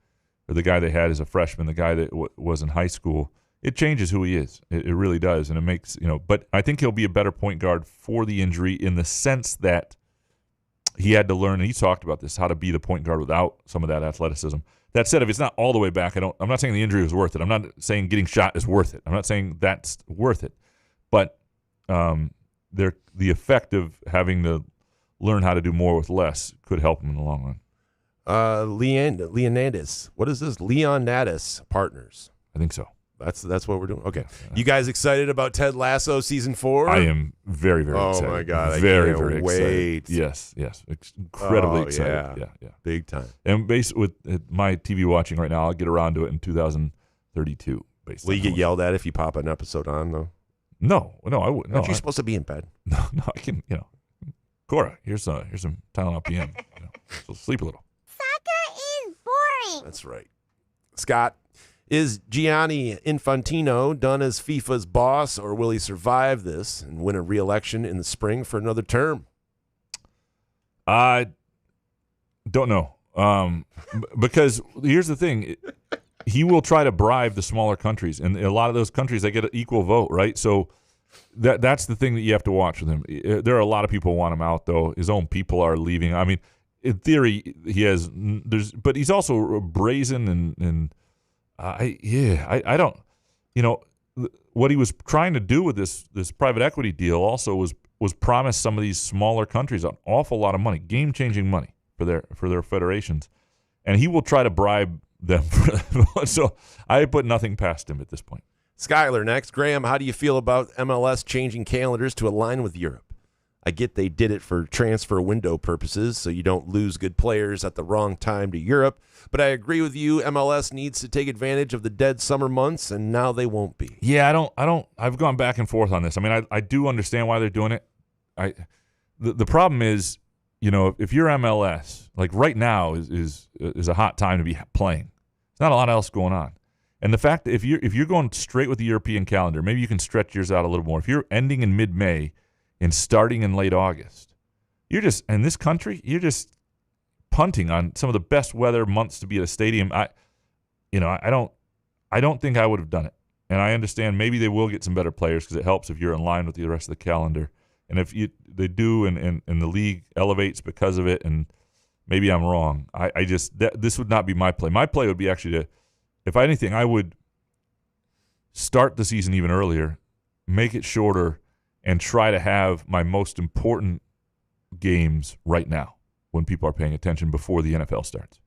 or the guy they had as a freshman, the guy that was in high school, it changes who he is. It really does, and it makes but I think he'll be a better point guard for the injury in the sense that he had to learn, and he talked about this, how to be the point guard without some of that athleticism. That said, if it's not all the way back, I'm not saying the injury was worth it. I'm not saying getting shot is worth it. I'm not saying that's worth it. But the effect of having to learn how to do more with less could help him in the long run. Leonidas. What is this? Leonidas Partners. I think so. That's what we're doing. Okay. You guys excited about Ted Lasso season 4? I am very, very excited. Oh my God. Very, I can't very wait. excited. Yes. Incredibly excited. Yeah. Big time. And based with my TV watching right now, I'll get around to it in 2032. Will you get yelled at if you pop an episode on, though? No, I wouldn't. Aren't you supposed to be in bed? No, I can, Cora, here's some Tylenol PM. So sleep a little. Soccer is boring. That's right. Scott, is Gianni Infantino done as FIFA's boss, or will he survive this and win a re-election in the spring for another term? I don't know. Because here's the thing. He will try to bribe the smaller countries. And a lot of those countries, they get an equal vote, right? So that's the thing that you have to watch with him. There are a lot of people who want him out, though. His own people are leaving. I mean, in theory, but he's also brazen and I don't, what he was trying to do with this private equity deal also was promise some of these smaller countries an awful lot of money, game-changing money for their federations, and he will try to bribe them. So I put nothing past him at this point. Skyler next. Graham, how do you feel about MLS changing calendars to align with Europe? I get they did it for transfer window purposes, so you don't lose good players at the wrong time to Europe. But I agree with you. MLS needs to take advantage of the dead summer months, and now they won't be. Yeah, I don't. I've gone back and forth on this. I mean, I do understand why they're doing it. The problem is, if you're MLS, like right now is a hot time to be playing. There's not a lot else going on, and the fact that if you're going straight with the European calendar, maybe you can stretch yours out a little more. If you're ending in mid-May and starting in late August, in this country, you're just punting on some of the best weather months to be at a stadium. I don't think I would have done it. And I understand maybe they will get some better players because it helps if you're in line with the rest of the calendar. And if they do and the league elevates because of it, and maybe I'm wrong, this would not be my play. My play would be actually if anything, I would start the season even earlier, make it shorter, and try to have my most important games right now when people are paying attention before the NFL starts.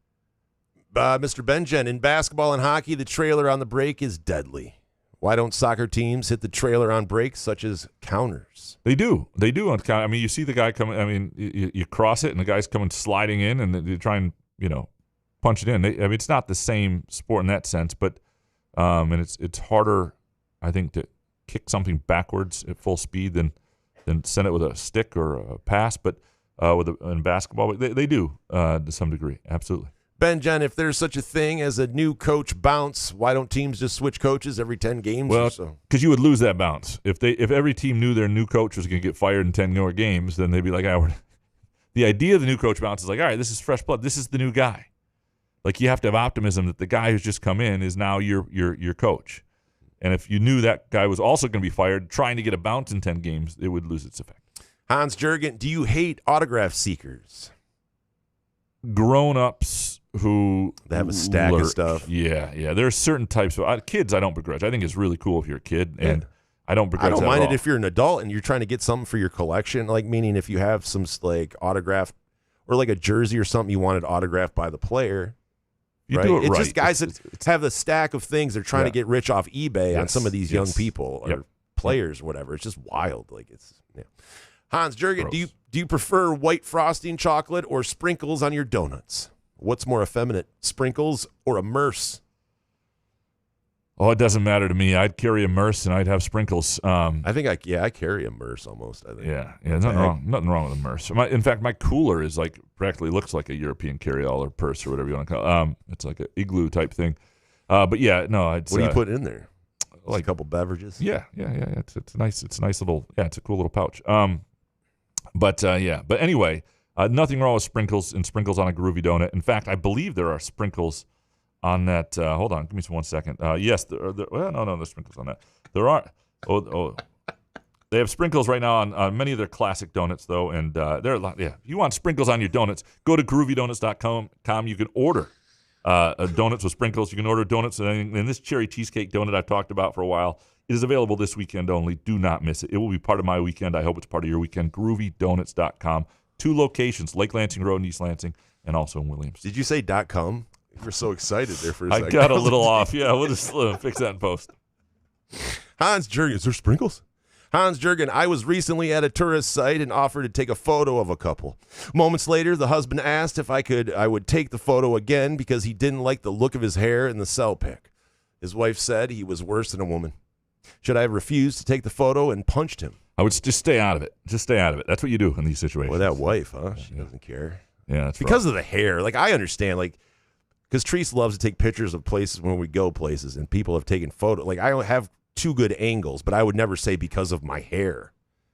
Mr. Benjen, in basketball and hockey, the trailer on the break is deadly. Why don't soccer teams hit the trailer on breaks such as counters? They do on count. I mean, you see the guy coming. I mean, you cross it, and the guy's coming sliding in, and they try and punch it in. It's not the same sport in that sense, but and it's harder, I think, to kick something backwards at full speed than send it with a stick or a pass. But in basketball, they do to some degree, absolutely. Benjen, if there's such a thing as a new coach bounce, why don't teams just switch coaches every 10 games or so? Because you would lose that bounce. If every team knew their new coach was going to get fired in 10 more games, then they'd be like, the idea of the new coach bounce is like, all right, this is fresh blood. This is the new guy. Like, you have to have optimism that the guy who's just come in is now your coach. And if you knew that guy was also going to be fired trying to get a bounce in 10 games, it would lose its effect. Hans Jurgen, do you hate autograph seekers? Grown-ups who they have a stack of stuff. Yeah. There are certain types of kids I don't begrudge. I think it's really cool if you're a kid, and I don't begrudge that I don't mind at all. It if you're an adult and you're trying to get something for your collection, like meaning if you have some like autograph or like a jersey or something you wanted autographed by the player. You right? do it it's right. just guys that have a stack of things they're trying to get rich off eBay on some of these young people or players or whatever. It's just wild. Like Hans Jurgen, do you prefer white frosting chocolate or sprinkles on your donuts? What's more effeminate, sprinkles or a merce? Oh, it doesn't matter to me. I'd carry a merce and I'd have sprinkles. I think I carry a merce almost. I think. Yeah. Nothing wrong with a merce. In fact, my cooler is practically looks like a European carry-all or purse or whatever you want to call it. It's like an igloo type thing. But yeah, no. What do you put in there? Like a couple beverages. Yeah. It's nice. It's a nice little. Yeah, it's a cool little pouch. But anyway, nothing wrong with sprinkles and sprinkles on a groovy donut. In fact, I believe there are sprinkles on that. Hold on, give me 1 second. Yes, no, there's sprinkles on that. There are. They have sprinkles right now on many of their classic donuts, though, and they're a lot. Yeah, if you want sprinkles on your donuts, go to groovydonuts.com. You can order donuts with sprinkles. You can order donuts, and this cherry cheesecake donut I've talked about for a while. It is available this weekend only. Do not miss it. It will be part of my weekend. I hope it's part of your weekend. groovydonuts.com. 2 locations, Lake Lansing Road in East Lansing, and also in Williams. Did you say .com? You were so excited there for a second. I got a little off. Yeah, we'll just fix that in post. Hans Jurgen, is there sprinkles? Hans Jurgen, I was recently at a tourist site and offered to take a photo of a couple. Moments later, the husband asked if I would take the photo again because he didn't like the look of his hair in the cell pic. His wife said he was worse than a woman. Should I have refused to take the photo and punched him? I would just stay out of it. Just stay out of it. That's what you do in these situations. Well, that wife, huh? She doesn't care. Yeah, that's because of the hair. Like, I understand, like, because Treese loves to take pictures of places when we go places, and people have taken photos. Like, I don't have 2 good angles, but I would never say because of my hair.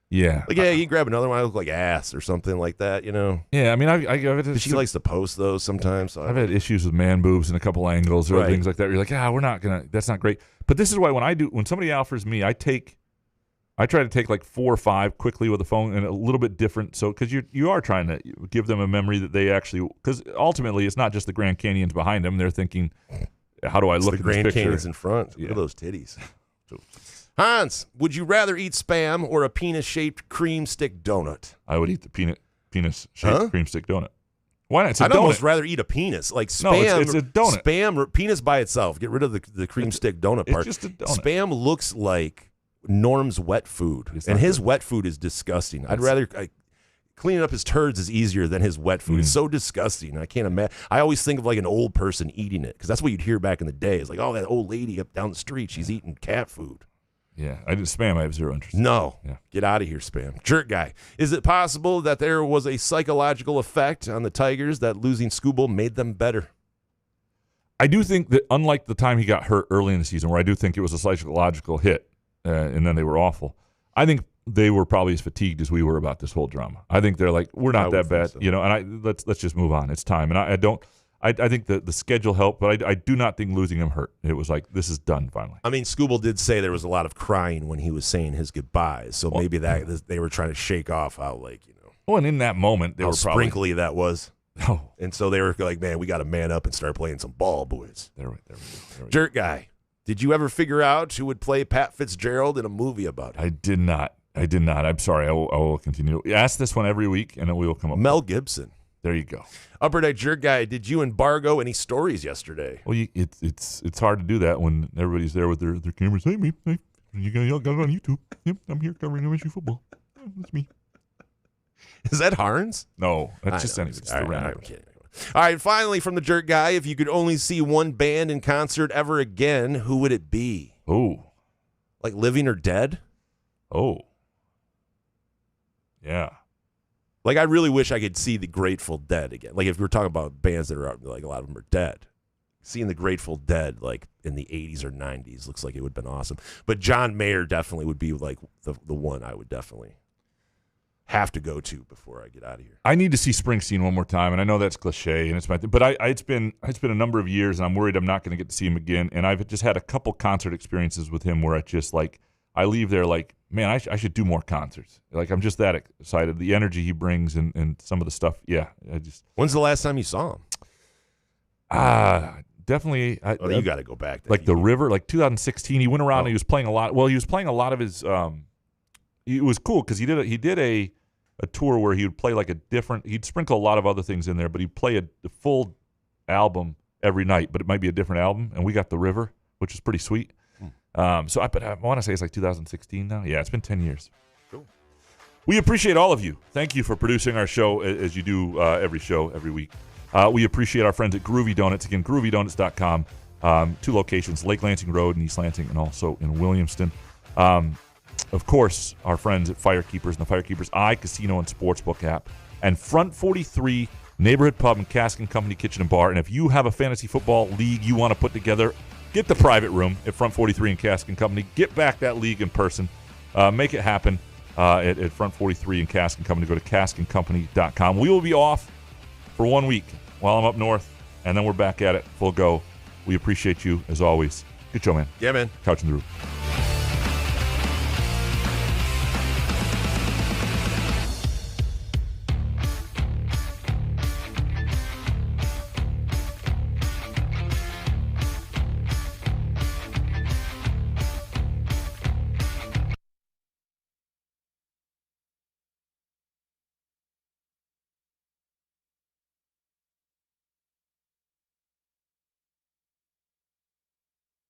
Yeah. Like, yeah, you grab another one, I look like ass or something like that, you know? Yeah, I mean, she likes to post those sometimes. So I've had issues with man boobs and a couple angles or things like that. You're like, we're not going to, that's not great. But this is why when somebody offers me, I try to take like 4 or 5 quickly with the phone and a little bit different. So, because you are trying to give them a memory that they actually, because ultimately it's not just the Grand Canyon's behind them. They're thinking, how do I look at this Grand picture? Canyon's in front. Look at those titties. Hans, would you rather eat Spam or a penis-shaped cream stick donut? I would eat the penis-shaped cream stick donut. Why not? It's a I'd donut. almost rather eat a penis. Like Spam, no, it's a donut. Spam, penis by itself. Get rid of the cream stick donut part. It's just a donut. Spam looks like Norm's wet food, and his wet food is disgusting. I'd rather cleaning up his turds is easier than his wet food. It's so disgusting. I can't imagine. I always think of like an old person eating it because that's what you'd hear back in the day. It's like, oh, that old lady up down the street, she's eating cat food. Yeah, Spam, I have zero interest. No. Yeah. Get out of here, Spam. Jerk guy. Is it possible that there was a psychological effect on the Tigers that losing Skubal made them better? I do think that unlike the time he got hurt early in the season, where I do think it was a psychological hit, and then they were awful, I think they were probably as fatigued as we were about this whole drama. I think they're like, we're not that bad, so. And let's just move on. It's time. And I think the schedule helped, but I do not think losing him hurt. It was like, this is done finally. I mean, Skubal did say there was a lot of crying when he was saying his goodbyes, so maybe that they were trying to shake off how, like, Well, and in that moment, they were probably sprinkly that was. Oh. And so they were like, man, we got to man up and start playing some ball, boys. There we go. Jerk guy, did you ever figure out who would play Pat Fitzgerald in a movie about it? I did not. I'm sorry. I will continue. Ask this one every week, and then we will come up. Mel Gibson. There you go. Upper Deck Jerk guy, did you embargo any stories yesterday? Well, it's hard to do that when everybody's there with their cameras. Hey, you got it on YouTube. Yep, I'm here covering MSU football. That's me. Is that Harns? No, that's just anything. I'm kidding. All right, finally from the Jerk guy, if you could only see one band in concert ever again, who would it be? Oh. Like living or dead? Oh. Yeah. Like, I really wish I could see the Grateful Dead again. Like, if we're talking about bands that are, like, a lot of them are dead. Seeing the Grateful Dead, like, in the 80s or 90s looks like it would have been awesome. But John Mayer definitely would be, like, the one I would definitely have to go to before I get out of here. I need to see Springsteen one more time, and I know that's cliche, and but it's been a number of years, and I'm worried I'm not going to get to see him again. And I've just had a couple concert experiences with him where I just, like, I leave there like, man, I should do more concerts. Like, I'm just that excited. The energy he brings and some of the stuff. Yeah. When's the last time you saw him? Definitely. You got to go back. Like the River, like 2016. He went around and he was playing a lot. Well, he was playing a lot of his. It was cool because he did a tour where he would play like he'd sprinkle a lot of other things in there, but he'd play a full album every night, but it might be a different album. And we got the River, which is pretty sweet. But I want to say it's like 2016 now. Yeah, it's been 10 years. Cool. We appreciate all of you. Thank you for producing our show as you do every show every week. We appreciate our friends at Groovy Donuts. Again, groovydonuts.com. 2 locations, Lake Lansing Road in East Lansing and also in Williamston. Of course, our friends at Firekeepers and the Firekeepers iCasino and Sportsbook app. And Front 43 Neighborhood Pub and Cask & Company Kitchen and Bar. And if you have a fantasy football league you want to put together, get the private room at Front 43 and Cask & Company. Get back that league in person. Make it happen at Front 43 and Cask & Company. Go to caskandcompany.com. We will be off for 1 week while I'm up north, and then we're back at it full go. We appreciate you, as always. Good show, man. Yeah, man. Couch in the Roof.